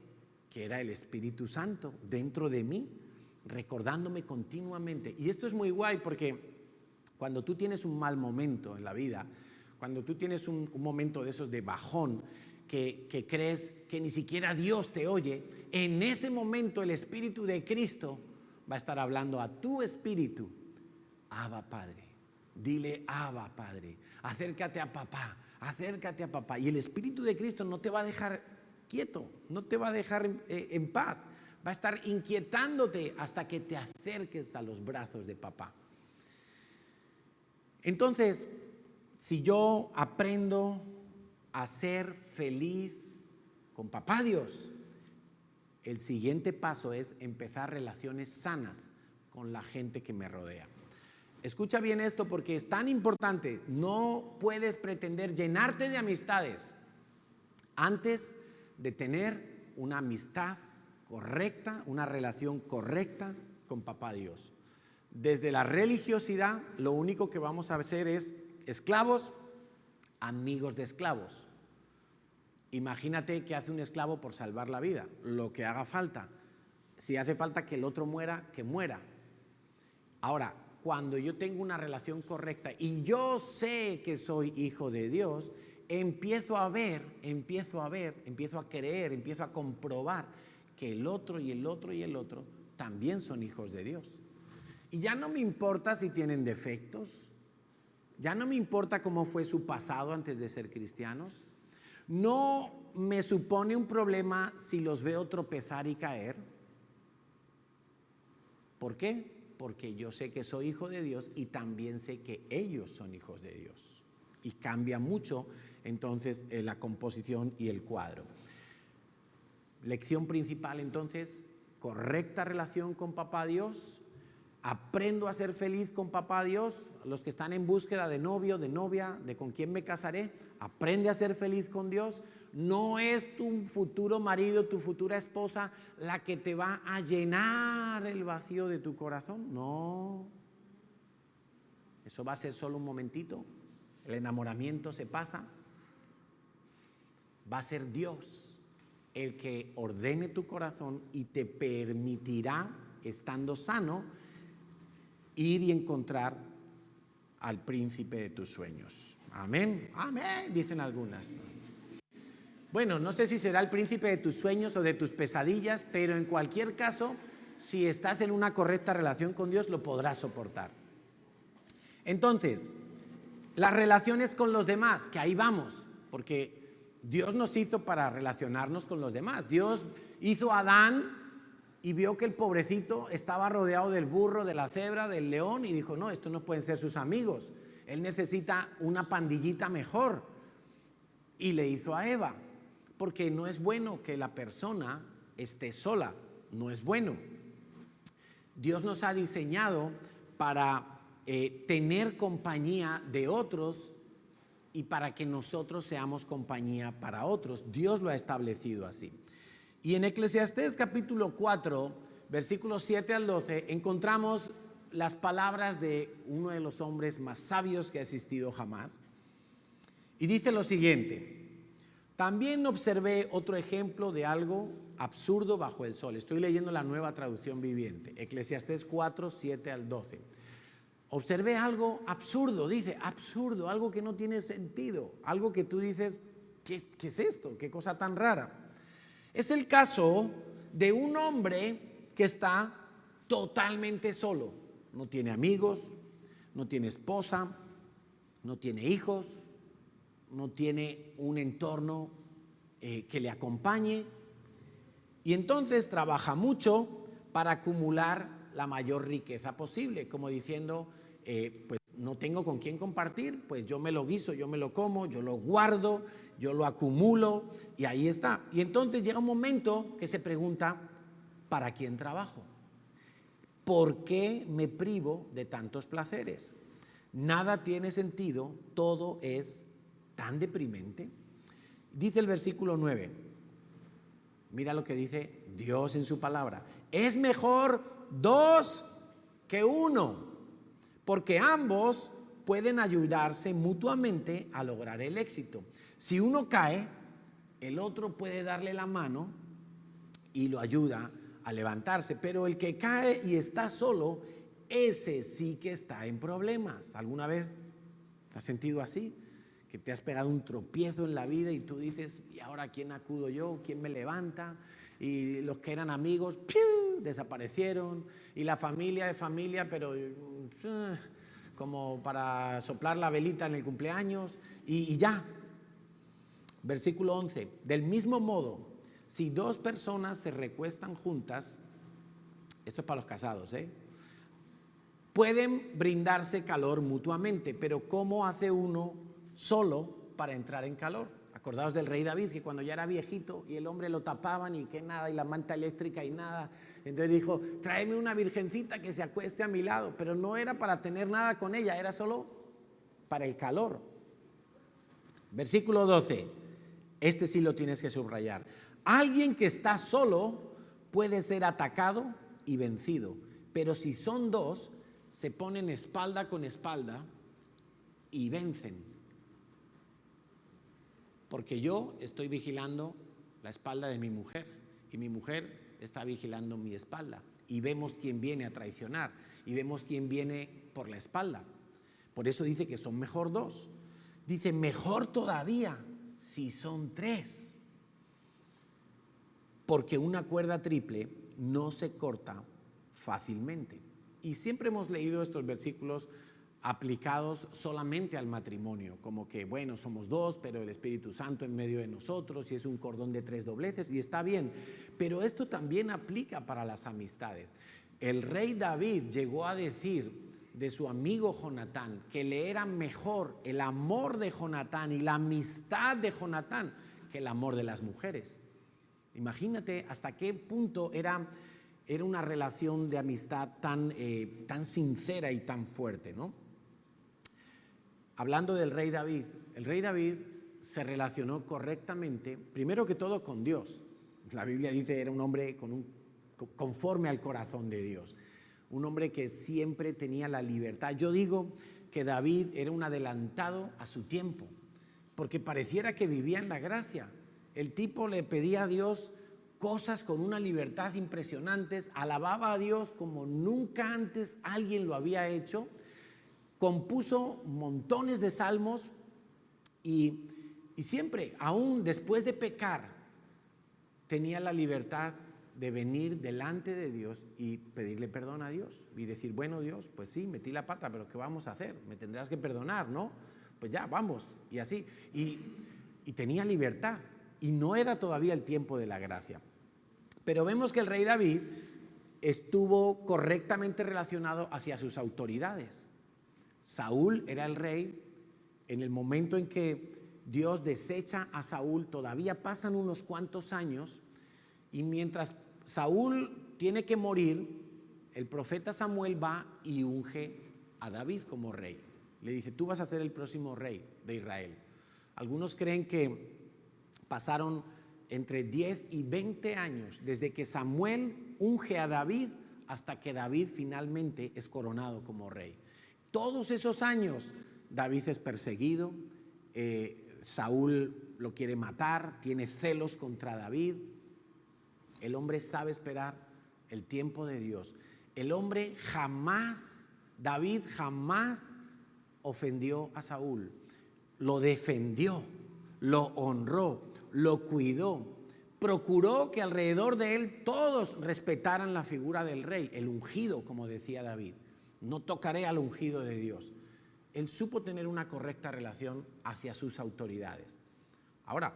que era el Espíritu Santo dentro de mí, recordándome continuamente. Y esto es muy guay porque cuando tú tienes un mal momento en la vida, cuando tú tienes un momento de esos de bajón, que crees que ni siquiera Dios te oye, en ese momento el Espíritu de Cristo va a estar hablando a tu espíritu: Abba, Padre. Dile: Abba, Padre. Acércate a papá, acércate a papá. Y el Espíritu de Cristo no te va a dejar quieto, no te va a dejar en paz, va a estar inquietándote hasta que te acerques a los brazos de papá. Entonces, si yo aprendo a ser feliz con papá Dios, el siguiente paso es empezar relaciones sanas con la gente que me rodea. Escucha bien esto porque es tan importante. No puedes pretender llenarte de amistades antes de tener una amistad correcta, una relación correcta con papá Dios. Desde la religiosidad, lo único que vamos a hacer es esclavos, amigos de esclavos. Imagínate qué hace un esclavo por salvar la vida, lo que haga falta. Si hace falta que el otro muera, que muera. Ahora, cuando yo tengo una relación correcta y yo sé que soy hijo de Dios, empiezo a creer, empiezo a comprobar que el otro y el otro y el otro también son hijos de Dios. Y ya no me importa si tienen defectos, ya no me importa cómo fue su pasado antes de ser cristianos, no me supone un problema si los veo tropezar y caer. ¿Por qué? Porque yo sé que soy hijo de Dios y también sé que ellos son hijos de Dios. Y cambia mucho entonces la composición y el cuadro. Lección principal entonces, correcta relación con papá Dios. Aprendo a ser feliz con papá Dios. Los que están en búsqueda de novio, de novia, de con quién me casaré, aprende a ser feliz con Dios. No es tu futuro marido, tu futura esposa la que te va a llenar el vacío de tu corazón. No. Eso va a ser solo un momentito. El enamoramiento se pasa. Va a ser Dios el que ordene tu corazón y te permitirá, estando sano, ir y encontrar al príncipe de tus sueños. Amén, amén, dicen algunas. Bueno, no sé si será el príncipe de tus sueños o de tus pesadillas, pero en cualquier caso, si estás en una correcta relación con Dios, lo podrás soportar. Entonces, las relaciones con los demás, que ahí vamos, porque Dios nos hizo para relacionarnos con los demás. Dios hizo a Adán y vio que el pobrecito estaba rodeado del burro, de la cebra, del león, y dijo, no, estos no pueden ser sus amigos. Él necesita una pandillita mejor. Y le hizo a Eva, porque no es bueno que la persona esté sola, no es bueno. Dios nos ha diseñado para tener compañía de otros y para que nosotros seamos compañía para otros. Dios lo ha establecido así. Y en Eclesiastés capítulo 4, versículos 7 al 12, encontramos las palabras de uno de los hombres más sabios que ha existido jamás. Y dice lo siguiente: también observé otro ejemplo de algo absurdo bajo el sol. Estoy leyendo la Nueva Traducción Viviente, Eclesiastés 4, 7 al 12. Observé algo absurdo, dice, absurdo, algo que no tiene sentido, algo que tú dices, ¿qué es esto? ¿Qué cosa tan rara? Es el caso de un hombre que está totalmente solo. No tiene amigos, no tiene esposa, no tiene hijos, no tiene un entorno que le acompañe. Y entonces trabaja mucho para acumular la mayor riqueza posible, como diciendo, pues no tengo con quién compartir, pues yo me lo guiso, yo me lo como, yo lo guardo, yo lo acumulo y ahí está. Y entonces llega un momento que se pregunta, ¿para quién trabajo? ¿Por qué me privo de tantos placeres? Nada tiene sentido, todo es tan deprimente. Dice el versículo 9, mira lo que dice Dios en su palabra: es mejor 2 que 1, porque ambos pueden ayudarse mutuamente a lograr el éxito. Si uno cae, el otro puede darle la mano y lo ayuda a levantarse, pero el que cae y está solo, ese sí que está en problemas. ¿Alguna vez te has sentido así? Que te has pegado un tropiezo en la vida y tú dices, ¿y ahora a quién acudo yo? ¿Quién me levanta? Y los que eran amigos, ¡piu!, desaparecieron. Y la familia es familia, pero como para soplar la velita en el cumpleaños y ya. Versículo 11, del mismo modo, si 2 personas se recuestan juntas, esto es para los casados, pueden brindarse calor mutuamente, pero ¿cómo hace uno solo para entrar en calor? Acordaos del rey David, que cuando ya era viejito y el hombre lo tapaban y que nada, y la manta eléctrica y nada. Entonces dijo, tráeme una virgencita que se acueste a mi lado, pero no era para tener nada con ella, era solo para el calor. Versículo 12, este sí lo tienes que subrayar. Alguien que está solo puede ser atacado y vencido, pero si son dos, se ponen espalda con espalda y vencen. Porque yo estoy vigilando la espalda de mi mujer y mi mujer está vigilando mi espalda. Y vemos quién viene a traicionar y vemos quién viene por la espalda. Por eso dice que son mejor dos. Dice, mejor todavía si son tres. Porque una cuerda triple no se corta fácilmente. Y siempre hemos leído estos versículos aplicados solamente al matrimonio, como que, bueno, somos dos, pero el Espíritu Santo en medio de nosotros y es un cordón de 3 dobleces, y está bien, pero esto también aplica para las amistades. El rey David llegó a decir de su amigo Jonatán que le era mejor el amor de Jonatán y la amistad de Jonatán que el amor de las mujeres. Imagínate hasta qué punto era una relación de amistad tan sincera y tan fuerte, ¿no? Hablando del rey David, el rey David se relacionó correctamente, primero que todo con Dios. La Biblia dice era un hombre conforme al corazón de Dios, un hombre que siempre tenía la libertad. Yo digo que David era un adelantado a su tiempo, porque pareciera que vivía en la gracia. El tipo le pedía a Dios cosas con una libertad impresionante, alababa a Dios como nunca antes alguien lo había hecho, compuso montones de salmos y siempre, aún después de pecar, tenía la libertad de venir delante de Dios y pedirle perdón a Dios y decir, bueno, Dios, pues sí, metí la pata, pero ¿qué vamos a hacer? Me tendrás que perdonar, ¿no? Pues ya, vamos, y así. Y tenía libertad y no era todavía el tiempo de la gracia. Pero vemos que el rey David estuvo correctamente relacionado hacia sus autoridades. Saúl era el rey. En el momento en que Dios desecha a Saúl, todavía pasan unos cuantos años, y mientras Saúl tiene que morir, el profeta Samuel va y unge a David como rey. Le dice, tú vas a ser el próximo rey de Israel. Algunos creen que pasaron entre 10 y 20 años desde que Samuel unge a David hasta que David finalmente es coronado como rey. Todos esos años David es perseguido, Saúl lo quiere matar, tiene celos contra David. El hombre sabe esperar el tiempo de Dios. El hombre David jamás ofendió a Saúl, lo defendió, lo honró, lo cuidó, procuró que alrededor de él todos respetaran la figura del rey, el ungido, como decía David. No tocaré al ungido de Dios. Él supo tener una correcta relación hacia sus autoridades. Ahora,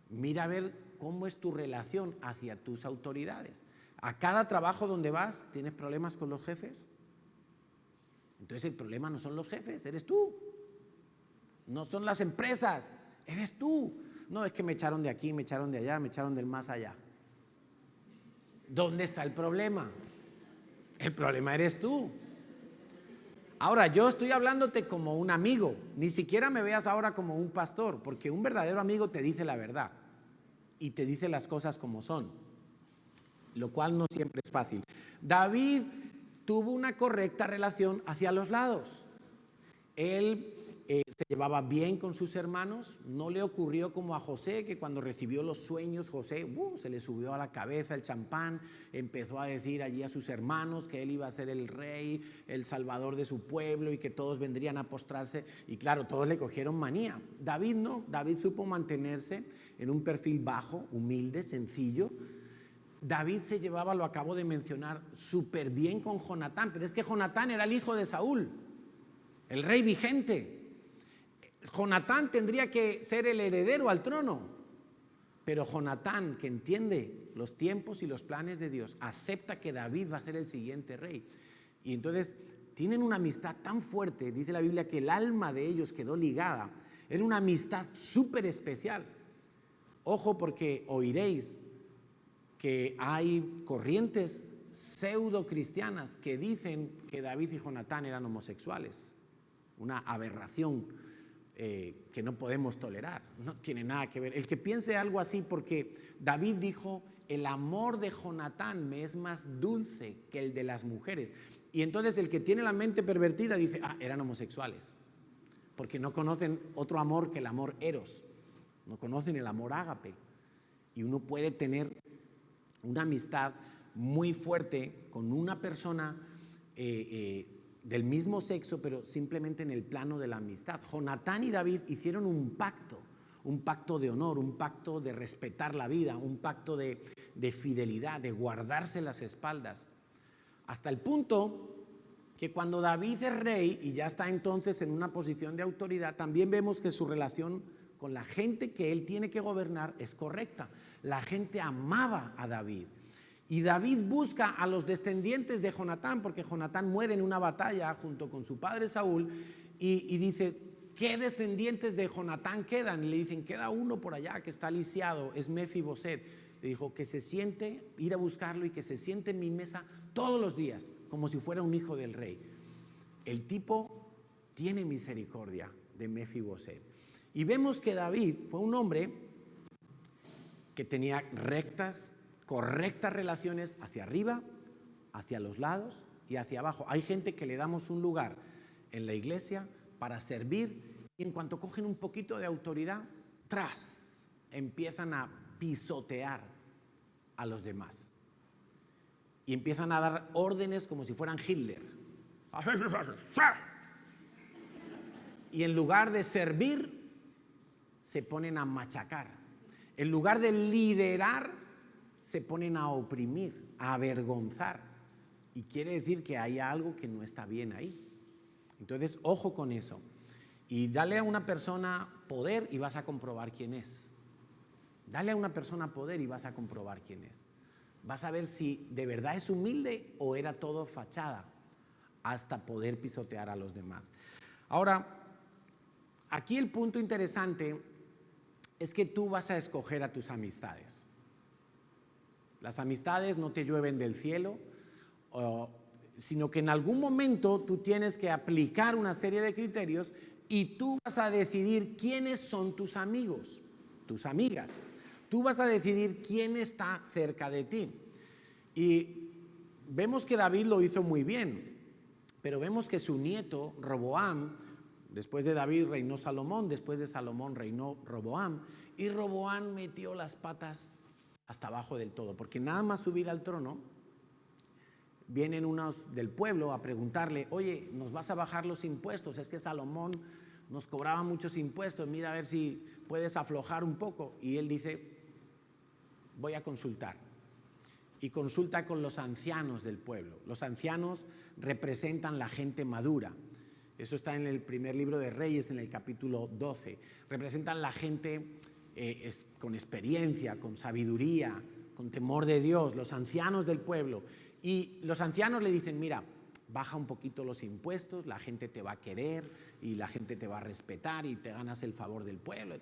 mira a ver cómo es tu relación hacia tus autoridades. A cada trabajo donde vas, ¿tienes problemas con los jefes? Entonces el problema no son los jefes, eres tú. No son las empresas, eres tú. No, es que me echaron de aquí, me echaron de allá, me echaron del más allá. ¿Dónde está el problema? El problema eres tú. Ahora, yo estoy hablándote como un amigo, ni siquiera me veas ahora como un pastor, porque un verdadero amigo te dice la verdad y te dice las cosas como son, lo cual no siempre es fácil. David tuvo una correcta relación hacia los lados. Él se llevaba bien con sus hermanos, no le ocurrió como a José, que cuando recibió los sueños, José se le subió a la cabeza el champán, empezó a decir allí a sus hermanos que él iba a ser el rey, el salvador de su pueblo y que todos vendrían a postrarse, y claro, todos le cogieron manía. David no, David supo mantenerse en un perfil bajo, humilde, sencillo. David se llevaba, lo acabo de mencionar, súper bien con Jonatán, pero es que Jonatán era el hijo de Saúl, el rey vigente. Jonatán tendría que ser el heredero al trono, pero Jonatán, que entiende los tiempos y los planes de Dios, acepta que David va a ser el siguiente rey. Y entonces tienen una amistad tan fuerte, dice la Biblia que el alma de ellos quedó ligada. Era una amistad súper especial. Ojo, porque oiréis que hay corrientes pseudo cristianas que dicen que David y Jonatán eran homosexuales. Una aberración que no podemos tolerar, no tiene nada que ver. El que piense algo así, porque David dijo, el amor de Jonatán me es más dulce que el de las mujeres. Y entonces el que tiene la mente pervertida dice, eran homosexuales, porque no conocen otro amor que el amor eros, no conocen el amor ágape. Y uno puede tener una amistad muy fuerte con una persona del mismo sexo, pero simplemente en el plano de la amistad. Jonatán y David hicieron un pacto de honor, un pacto de respetar la vida, un pacto de fidelidad, de guardarse las espaldas, hasta el punto que cuando David es rey y ya está entonces en una posición de autoridad, también vemos que su relación con la gente que él tiene que gobernar es correcta. La gente amaba a David. Y David busca a los descendientes de Jonatán, porque Jonatán muere en una batalla junto con su padre Saúl, y dice, ¿qué descendientes de Jonatán quedan? Y le dicen, queda uno por allá que está lisiado, es Mefiboset. Le dijo, que se siente, ir a buscarlo y que se siente en mi mesa todos los días, como si fuera un hijo del rey. El tipo tiene misericordia de Mefiboset. Y vemos que David fue un hombre que tenía correctas relaciones hacia arriba, hacia los lados y hacia abajo. Hay gente que le damos un lugar en la iglesia para servir y en cuanto cogen un poquito de autoridad, empiezan a pisotear a los demás y empiezan a dar órdenes como si fueran Hitler. Y en lugar de servir, se ponen a machacar. En lugar de liderar, se ponen a oprimir, a avergonzar. Y quiere decir que hay algo que no está bien ahí. Entonces, ojo con eso. Y dale a una persona poder y vas a comprobar quién es. Dale a una persona poder y vas a comprobar quién es. Vas a ver si de verdad es humilde o era todo fachada, hasta poder pisotear a los demás. Ahora, aquí el punto interesante es que tú vas a escoger a tus amistades. Las amistades no te llueven del cielo, sino que en algún momento tú tienes que aplicar una serie de criterios y tú vas a decidir quiénes son tus amigos, tus amigas. Tú vas a decidir quién está cerca de ti. Y vemos que David lo hizo muy bien, pero vemos que su nieto, Roboam, después de David reinó Salomón, después de Salomón reinó Roboam, y Roboam metió las patas hasta abajo del todo, porque nada más subir al trono, vienen unos del pueblo a preguntarle, oye, ¿nos vas a bajar los impuestos? Es que Salomón nos cobraba muchos impuestos, mira a ver si puedes aflojar un poco. Y él dice, voy a consultar. Y consulta con los ancianos del pueblo. Los ancianos representan la gente madura. Eso está en el primer libro de Reyes, en el capítulo 12. Representan la gente con experiencia, con sabiduría, con temor de Dios, los ancianos del pueblo. Y los ancianos le dicen, mira, baja un poquito los impuestos, la gente te va a querer y la gente te va a respetar y te ganas el favor del pueblo.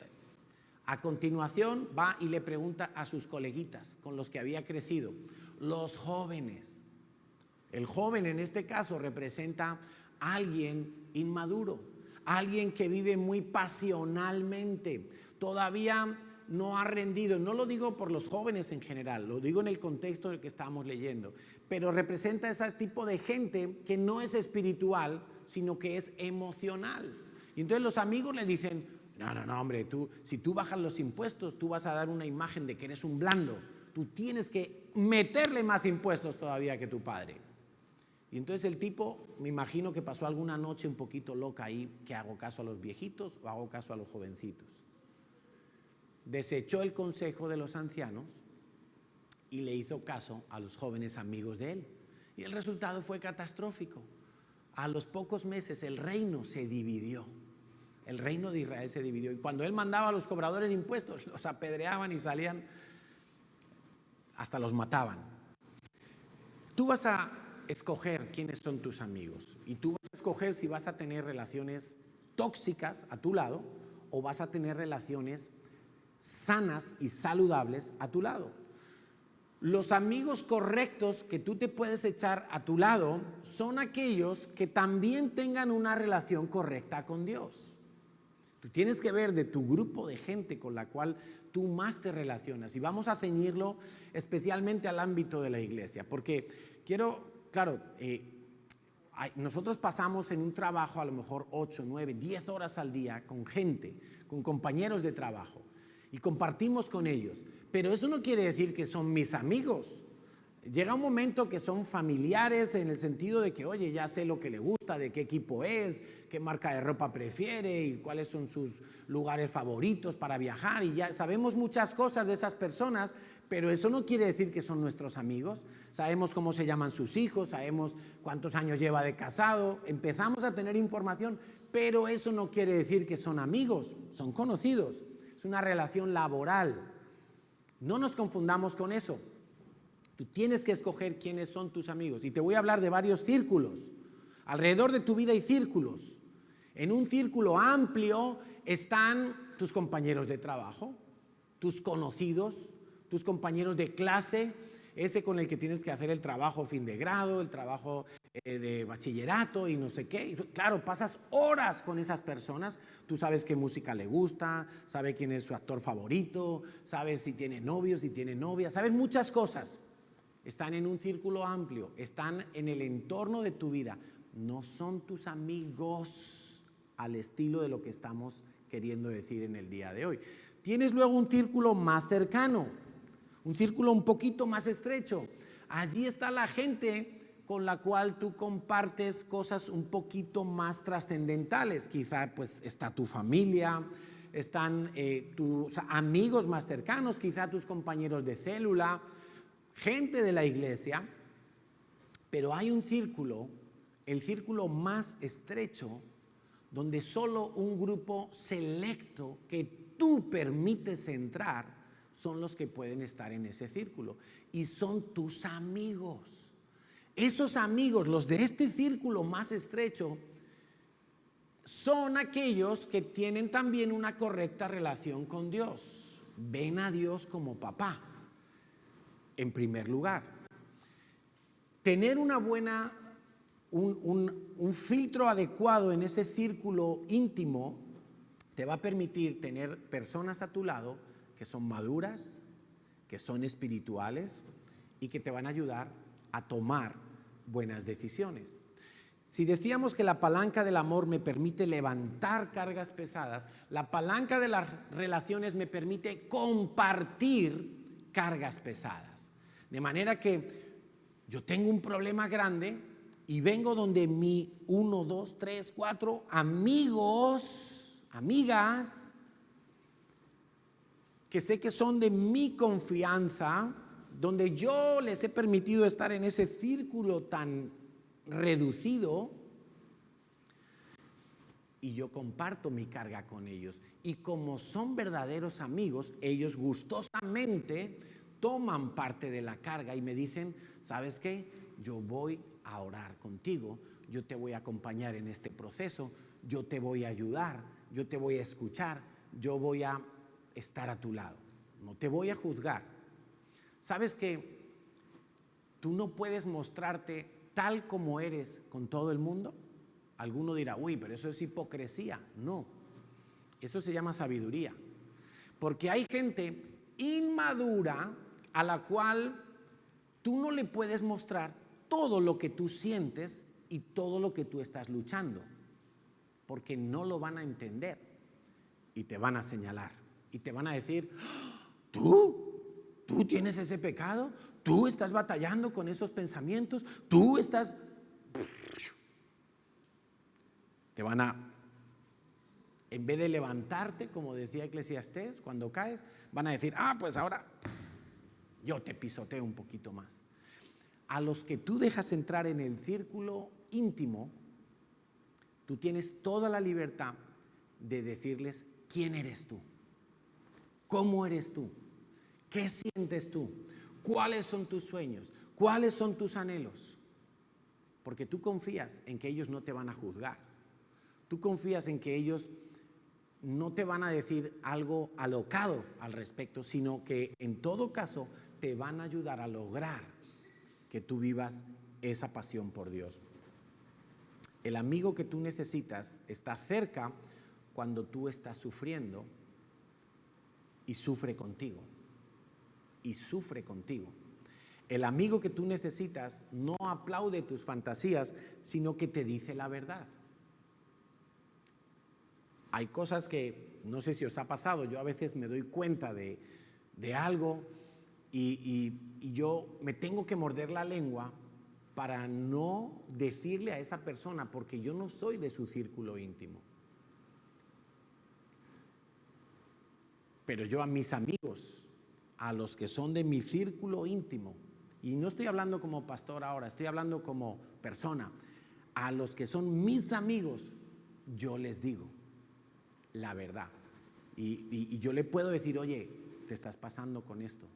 A continuación va y le pregunta a sus coleguitas con los que había crecido, los jóvenes. El joven en este caso representa a alguien inmaduro, alguien que vive muy pasionalmente, todavía no ha rendido. No lo digo por los jóvenes en general, lo digo en el contexto del que estamos leyendo, pero representa ese tipo de gente que no es espiritual, sino que es emocional. Y entonces los amigos le dicen, no, hombre, si tú bajas los impuestos, tú vas a dar una imagen de que eres un blando, tú tienes que meterle más impuestos todavía que tu padre. Y entonces el tipo, me imagino que pasó alguna noche un poquito loca ahí, que hago caso a los viejitos o hago caso a los jovencitos. Desechó el consejo de los ancianos y le hizo caso a los jóvenes amigos de él. Y el resultado fue catastrófico. A los pocos meses el reino se dividió. El reino de Israel se dividió. Y cuando él mandaba a los cobradores de impuestos, los apedreaban y salían, hasta los mataban. Tú vas a escoger quiénes son tus amigos. Y tú vas a escoger si vas a tener relaciones tóxicas a tu lado o vas a tener relaciones sanas y saludables a tu lado. Los amigos correctos que tú te puedes echar a tu lado son aquellos que también tengan una relación correcta con Dios. Tú tienes que ver de tu grupo de gente con la cual tú más te relacionas. Y vamos a ceñirlo especialmente al ámbito de la iglesia. Porque nosotros pasamos en un trabajo a lo mejor 8, 9, 10 horas al día con gente, con compañeros de trabajo. Y compartimos con ellos. Pero eso no quiere decir que son mis amigos. Llega un momento que son familiares en el sentido de que, oye, ya sé lo que le gusta, de qué equipo es, qué marca de ropa prefiere y cuáles son sus lugares favoritos para viajar. Y ya sabemos muchas cosas de esas personas, pero eso no quiere decir que son nuestros amigos. Sabemos cómo se llaman sus hijos, sabemos cuántos años lleva de casado, empezamos a tener información, pero eso no quiere decir que son amigos, son conocidos. Es una relación laboral. No nos confundamos con eso. Tú tienes que escoger quiénes son tus amigos. Y te voy a hablar de varios círculos. Alrededor de tu vida hay círculos. En un círculo amplio están tus compañeros de trabajo, tus conocidos, tus compañeros de clase, ese con el que tienes que hacer el trabajo fin de grado, el trabajo de bachillerato y no sé qué. Y claro, pasas horas con esas personas. Tú sabes qué música le gusta, sabes quién es su actor favorito, sabes si tiene novio, si tiene novia, sabes muchas cosas. Están en un círculo amplio, están en el entorno de tu vida. No son tus amigos al estilo de lo que estamos queriendo decir en el día de hoy. Tienes luego un círculo más cercano, un círculo un poquito más estrecho. Allí está la gente con la cual tú compartes cosas un poquito más trascendentales. Quizá pues está tu familia, están tus amigos más cercanos, quizá tus compañeros de célula, gente de la iglesia, pero hay un círculo, el círculo más estrecho, donde solo un grupo selecto que tú permites entrar son los que pueden estar en ese círculo, y son tus amigos. Esos amigos, los de este círculo más estrecho, son aquellos que tienen también una correcta relación con Dios. Ven a Dios como papá. En primer lugar, tener una buena, un filtro adecuado en ese círculo íntimo te va a permitir tener personas a tu lado que son maduras, que son espirituales y que te van a ayudar a tomar buenas decisiones. Si decíamos que la palanca del amor me permite levantar cargas pesadas, la palanca de las relaciones me permite compartir cargas pesadas. De manera que yo tengo un problema grande y vengo donde mi 1, 2, 3, 4 amigos, amigas, que sé que son de mi confianza, donde yo les he permitido estar en ese círculo tan reducido, y yo comparto mi carga con ellos. Y como son verdaderos amigos, ellos gustosamente toman parte de la carga y me dicen, ¿sabes qué? Yo voy a orar contigo, yo te voy a acompañar en este proceso, yo te voy a ayudar, yo te voy a escuchar, yo voy a estar a tu lado, no te voy a juzgar. ¿Sabes que tú no puedes mostrarte tal como eres con todo el mundo? Alguno dirá, uy, pero eso es hipocresía. No, eso se llama sabiduría. Porque hay gente inmadura a la cual tú no le puedes mostrar todo lo que tú sientes y todo lo que tú estás luchando, porque no lo van a entender y te van a señalar y te van a decir, ¿Tú tienes ese pecado? ¿Tú estás batallando con esos pensamientos? ¿Tú estás...? Te van a, en vez de levantarte, como decía Eclesiastés, cuando caes, van a decir, pues ahora yo te pisoteo un poquito más. A los que tú dejas entrar en el círculo íntimo, tú tienes toda la libertad de decirles quién eres tú, cómo eres tú, qué sientes tú, cuáles son tus sueños, cuáles son tus anhelos, porque tú confías en que ellos no te van a juzgar, tú confías en que ellos no te van a decir algo alocado al respecto, sino que en todo caso te van a ayudar a lograr que tú vivas esa pasión por Dios. El amigo que tú necesitas está cerca cuando tú estás sufriendo y sufre contigo. Y sufre contigo. El amigo que tú necesitas no aplaude tus fantasías, sino que te dice la verdad. Hay cosas que, no sé si os ha pasado, yo a veces me doy cuenta de algo y yo me tengo que morder la lengua para no decirle a esa persona, porque yo no soy de su círculo íntimo. Pero yo a mis amigos, a los que son de mi círculo íntimo, y no estoy hablando como pastor ahora, estoy hablando como persona, a los que son mis amigos, yo les digo la verdad. Y yo le puedo decir, oye, te estás pasando con esto.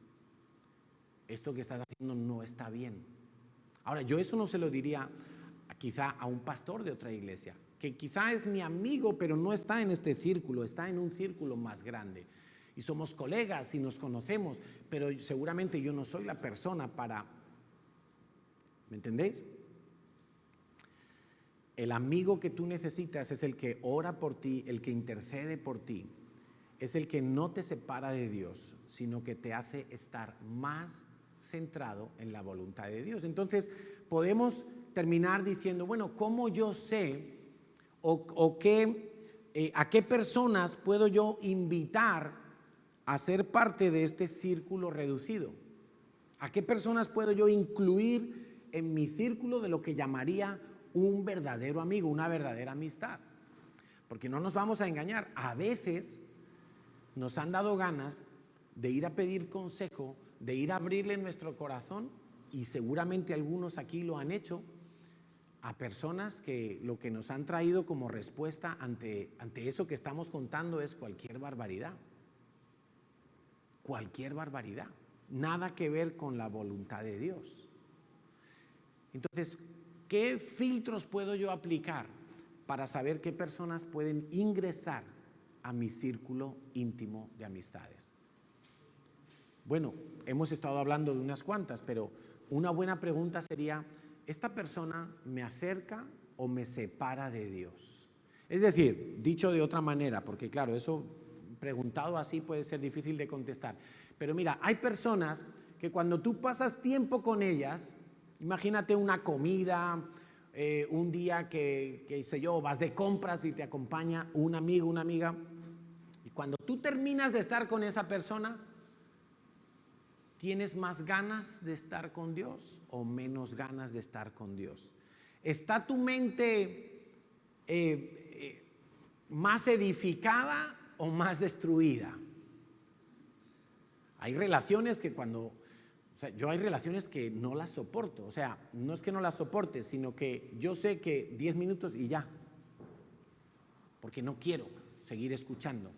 Esto que estás haciendo no está bien. Ahora, yo eso no se lo diría quizá a un pastor de otra iglesia, que quizá es mi amigo, pero no está en este círculo, está en un círculo más grande. Y somos colegas y nos conocemos, pero seguramente yo no soy la persona para... ¿Me entendéis? El amigo que tú necesitas es el que ora por ti, el que intercede por ti. Es el que no te separa de Dios, sino que te hace estar más centrado en la voluntad de Dios. Entonces, podemos terminar diciendo, bueno, ¿cómo yo sé a qué personas puedo yo invitar a ser parte de este círculo reducido? ¿A qué personas puedo yo incluir en mi círculo de lo que llamaría un verdadero amigo, una verdadera amistad? Porque no nos vamos a engañar, a veces nos han dado ganas de ir a pedir consejo, de ir a abrirle nuestro corazón, y seguramente algunos aquí lo han hecho, a personas que lo que nos han traído como respuesta ante eso que estamos contando es cualquier barbaridad. Cualquier barbaridad. Nada que ver con la voluntad de Dios. Entonces, ¿qué filtros puedo yo aplicar para saber qué personas pueden ingresar a mi círculo íntimo de amistades? Bueno, hemos estado hablando de unas cuantas, pero una buena pregunta sería, ¿esta persona me acerca o me separa de Dios? Es decir, dicho de otra manera, porque claro, eso preguntado así puede ser difícil de contestar, pero mira, hay personas que cuando tú pasas tiempo con ellas, imagínate una comida, un día que sé yo, vas de compras y te acompaña un amigo, una amiga, y cuando tú terminas de estar con esa persona, ¿tienes más ganas de estar con Dios o menos ganas de estar con Dios? ¿Está tu mente más edificada o más destruida? Hay relaciones que yo hay relaciones que no las soporto. O sea, no es que no las soporte, sino que yo sé que 10 minutos y ya. Porque no quiero seguir escuchando.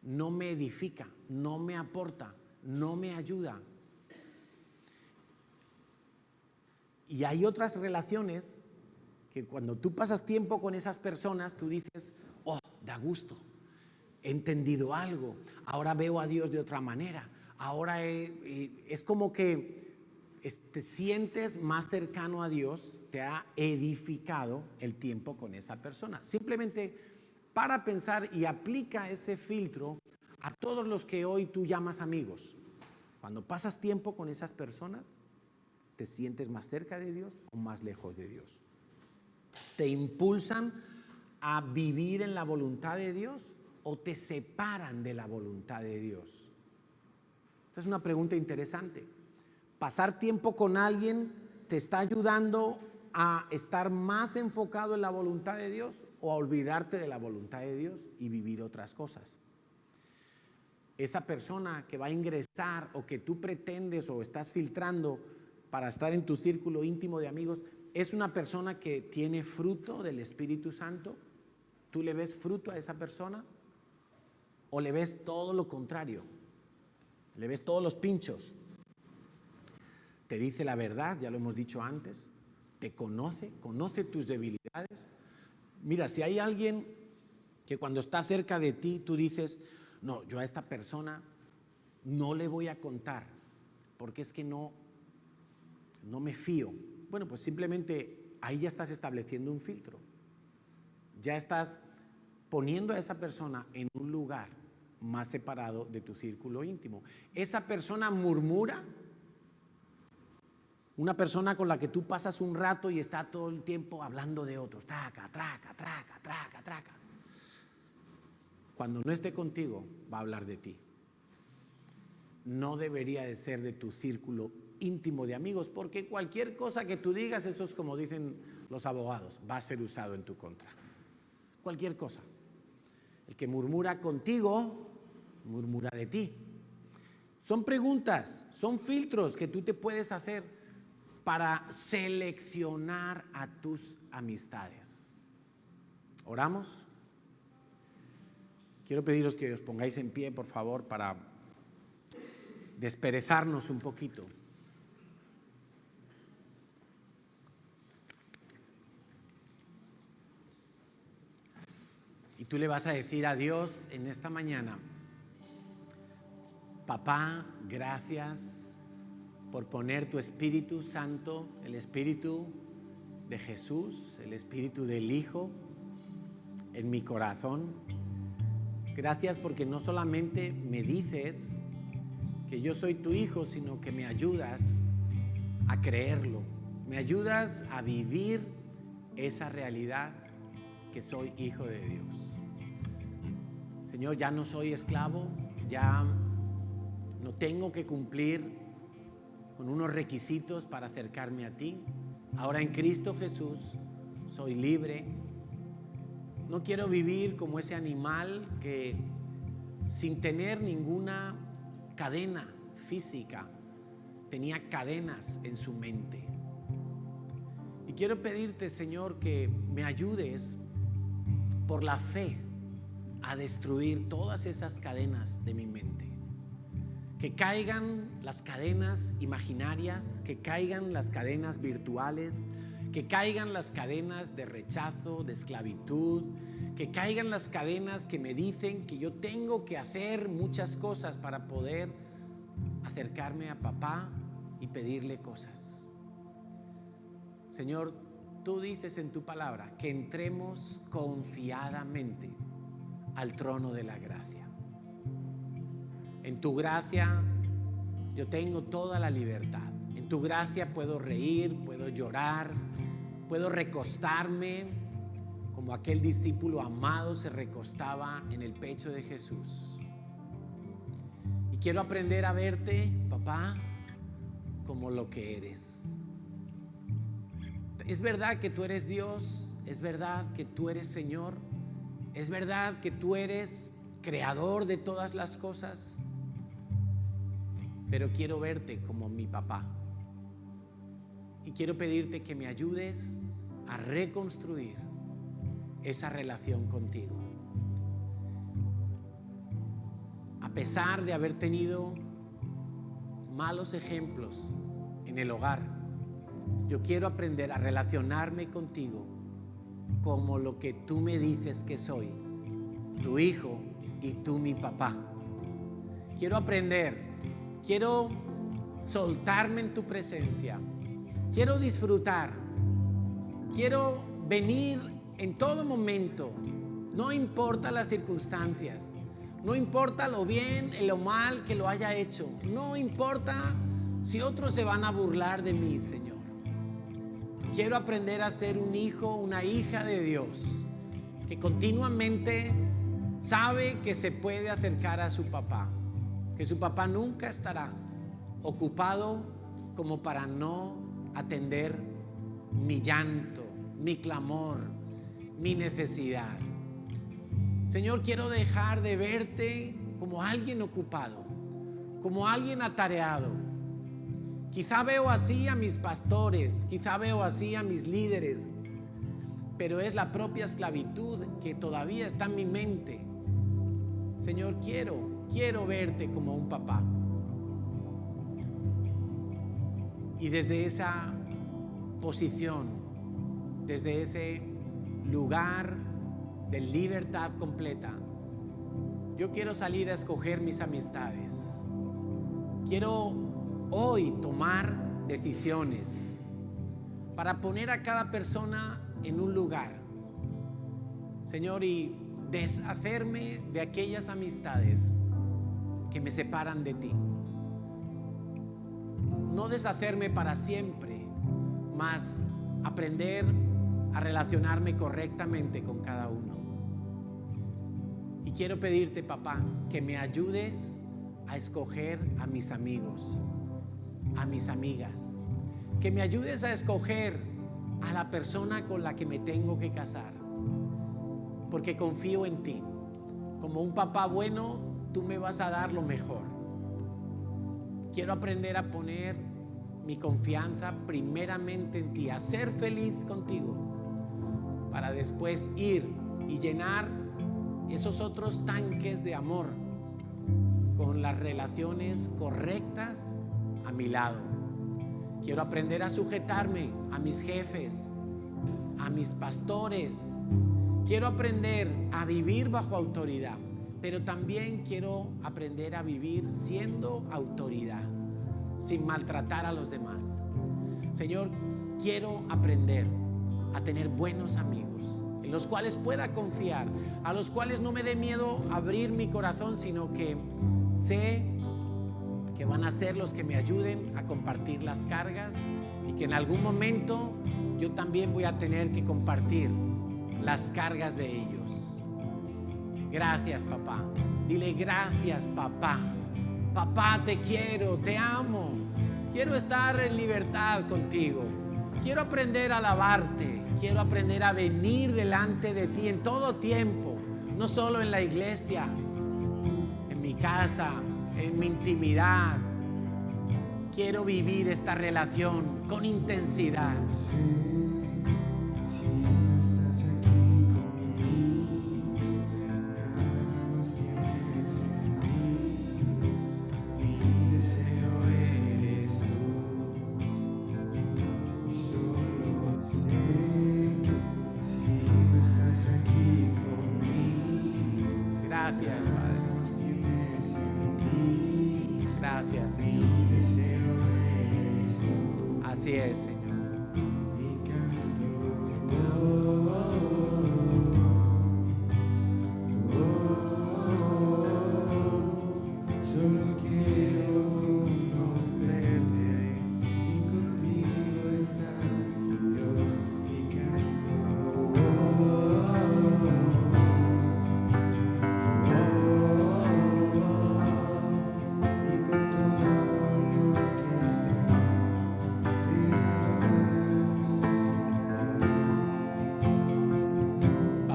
No me edifica, no me aporta, no me ayuda. Y hay otras relaciones que cuando tú pasas tiempo con esas personas, tú dices, oh, da gusto, he entendido algo, ahora veo a Dios de otra manera, ahora es como que te sientes más cercano a Dios, te ha edificado el tiempo con esa persona. Simplemente para pensar y aplica ese filtro a todos los que hoy tú llamas amigos. Cuando pasas tiempo con esas personas, ¿te sientes más cerca de Dios o más lejos de Dios? ¿Te impulsan a vivir en la voluntad de Dios o te separan de la voluntad de Dios? Esta es una pregunta interesante. ¿Pasar tiempo con alguien te está ayudando a estar más enfocado en la voluntad de Dios o a olvidarte de la voluntad de Dios y vivir otras cosas? Esa persona que va a ingresar o que tú pretendes o estás filtrando para estar en tu círculo íntimo de amigos, ¿es una persona que tiene fruto del Espíritu Santo? ¿Tú le ves fruto a esa persona? ¿O le ves todo lo contrario? ¿Le ves todos los pinchos? Te dice la verdad, ya lo hemos dicho antes, te conoce tus debilidades. Mira, si hay alguien que cuando está cerca de ti tú dices, no, yo a esta persona no le voy a contar, porque es que no me fío. Bueno, pues simplemente ahí ya estás estableciendo un filtro. Ya estás poniendo a esa persona en un lugar más separado de tu círculo íntimo. Esa persona murmura, una persona con la que tú pasas un rato y está todo el tiempo hablando de otros, traca, traca, traca, traca, traca. Cuando no esté contigo, va a hablar de ti. No debería de ser de tu círculo íntimo de amigos, porque cualquier cosa que tú digas, eso es como dicen los abogados, va a ser usado en tu contra. Cualquier cosa. El que murmura contigo, murmura de ti. Son preguntas, son filtros que tú te puedes hacer para seleccionar a tus amistades. ¿Oramos? Quiero pediros que os pongáis en pie, por favor, para desperezarnos un poquito. Y tú le vas a decir a Dios en esta mañana, papá, gracias por poner tu Espíritu Santo, el Espíritu de Jesús, el Espíritu del Hijo en mi corazón. Gracias porque no solamente me dices que yo soy tu hijo, sino que me ayudas a creerlo, me ayudas a vivir esa realidad que soy hijo de Dios. Señor, ya no soy esclavo, ya no tengo que cumplir con unos requisitos para acercarme a ti. Ahora en Cristo Jesús soy libre. No quiero vivir como ese animal que sin tener ninguna cadena física tenía cadenas en su mente. Y quiero pedirte, Señor, que me ayudes por la fe a destruir todas esas cadenas de mi mente. Que caigan las cadenas imaginarias, que caigan las cadenas virtuales, que caigan las cadenas de rechazo, de esclavitud, que caigan las cadenas que me dicen que yo tengo que hacer muchas cosas para poder acercarme a papá y pedirle cosas. Señor, tú dices en tu palabra que entremos confiadamente al trono de la gracia. En tu gracia yo tengo toda la libertad. En tu gracia puedo reír, puedo llorar, puedo recostarme como aquel discípulo amado se recostaba en el pecho de Jesús. Y quiero aprender a verte, papá, como lo que eres. Es verdad que tú eres Dios, es verdad que tú eres Señor, es verdad que tú eres creador de todas las cosas, pero quiero verte como mi papá. Y quiero pedirte que me ayudes a reconstruir esa relación contigo. A pesar de haber tenido malos ejemplos en el hogar, yo quiero aprender a relacionarme contigo como lo que tú me dices que soy, tu hijo y tú mi papá. Quiero aprender, quiero soltarme en tu presencia, quiero disfrutar, quiero venir en todo momento, no importa las circunstancias, no importa lo bien y lo mal que lo haya hecho, no importa si otros se van a burlar de mí, Señor. Quiero aprender a ser un hijo, una hija de Dios, que continuamente sabe que se puede acercar a su papá, que su papá nunca estará ocupado como para no atender mi llanto, mi clamor, mi necesidad. Señor, quiero dejar de verte como alguien ocupado, como alguien atareado. Quizá veo así a mis pastores, quizá veo así a mis líderes, pero es la propia esclavitud que todavía está en mi mente. Señor, quiero verte como un papá. Y desde esa posición, desde ese lugar de libertad completa. Yo quiero salir a escoger mis amistades. Quiero hoy tomar decisiones para poner a cada persona en un lugar, Señor, y deshacerme de aquellas amistades que me separan de ti. No deshacerme para siempre, mas aprender a relacionarme correctamente con cada uno. Y quiero pedirte, papá, que me ayudes a escoger a mis amigos, a mis amigas, que me ayudes a escoger a la persona con la que me tengo que casar, porque confío en ti. Como un papá bueno, tú me vas a dar lo mejor. Quiero aprender a poner mi confianza primeramente en ti, a ser feliz contigo, para después ir y llenar esos otros tanques de amor con las relaciones correctas a mi lado. Quiero aprender a sujetarme a mis jefes, a mis pastores. Quiero aprender a vivir bajo autoridad, pero también quiero aprender a vivir siendo autoridad, sin maltratar a los demás. Señor, quiero aprender a tener buenos amigos en los cuales pueda confiar, a los cuales no me dé miedo abrir mi corazón, sino que sé que van a ser los que me ayuden a compartir las cargas, y que en algún momento yo también voy a tener que compartir las cargas de ellos. Gracias, papá. Dile gracias, papá. Papá, te quiero, te amo. Quiero estar en libertad contigo. Quiero aprender a alabarte. Quiero aprender a venir delante de ti en todo tiempo, no solo en la iglesia, en mi casa, en mi intimidad. Quiero vivir esta relación con intensidad. Gracias, Padre. Gracias, Señor. Así es, Señor. Solo quiero conocerte y contigo estar, Dios, y canto. Y con todo lo que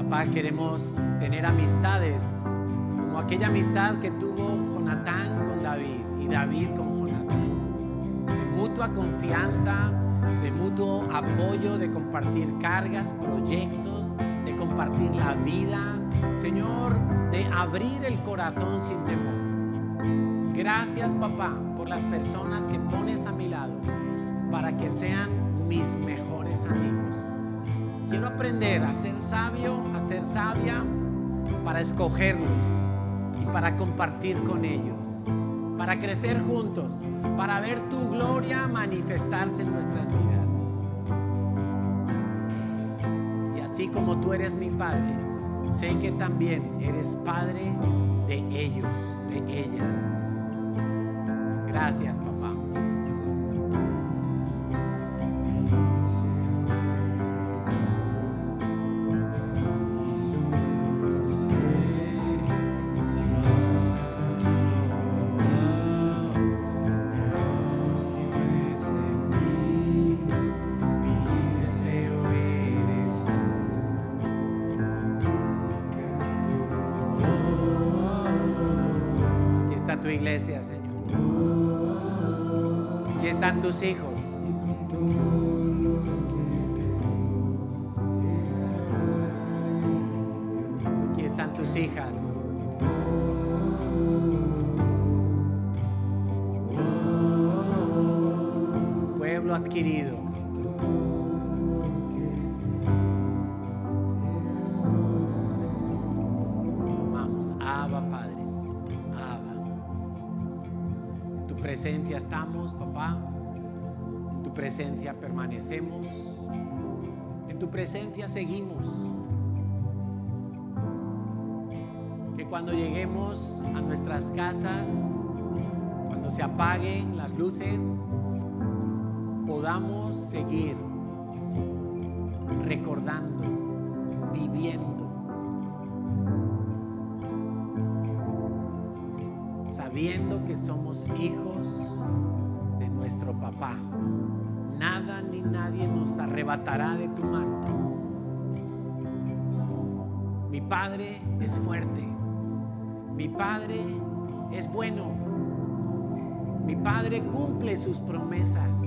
Papá, queremos tener amistades como aquella amistad que tuvo Jonatán con David y David con Jonatán, de mutua confianza, de mutuo apoyo, de compartir cargas, proyectos, de compartir la vida, Señor, de abrir el corazón sin temor. Gracias, papá, por las personas que pones a mi lado para que sean mis mejores amigos. Quiero aprender a ser sabio, a ser sabia, para escogerlos y para compartir con ellos, para crecer juntos, para ver tu gloria manifestarse en nuestras vidas. Y así como tú eres mi Padre, sé que también eres Padre de ellos, de ellas. Gracias, papá. Tu iglesia, Señor. Aquí están tus hijos. Aquí están tus hijas. Pueblo adquirido. presencia estamos, papá. En tu presencia permanecemos. En tu presencia seguimos. Que cuando lleguemos a nuestras casas, cuando se apaguen las luces, podamos seguir recordando, viviendo, sabiendo que somos hijos de nuestro papá. Nada ni nadie nos arrebatará de tu mano. Mi Padre es fuerte. Mi Padre es bueno. Mi Padre cumple sus promesas.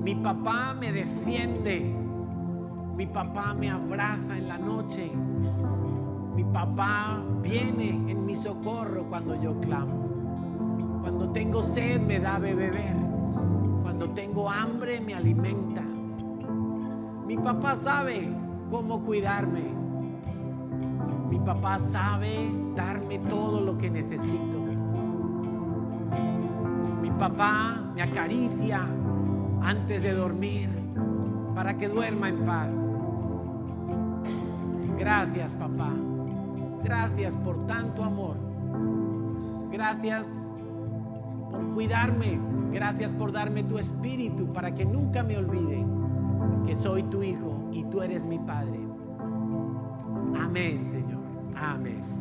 Mi papá me defiende. Mi papá me abraza en la noche. Mi papá viene en mi socorro cuando yo clamo. Cuando tengo sed me da de beber. Cuando tengo hambre me alimenta. Mi papá sabe cómo cuidarme. Mi papá sabe darme todo lo que necesito. Mi papá me acaricia antes de dormir para que duerma en paz. Gracias, papá. Gracias por tanto amor. Gracias por cuidarme. Gracias por darme tu espíritu para que nunca me olvide que soy tu hijo y tú eres mi Padre. Amén, Señor. Amén.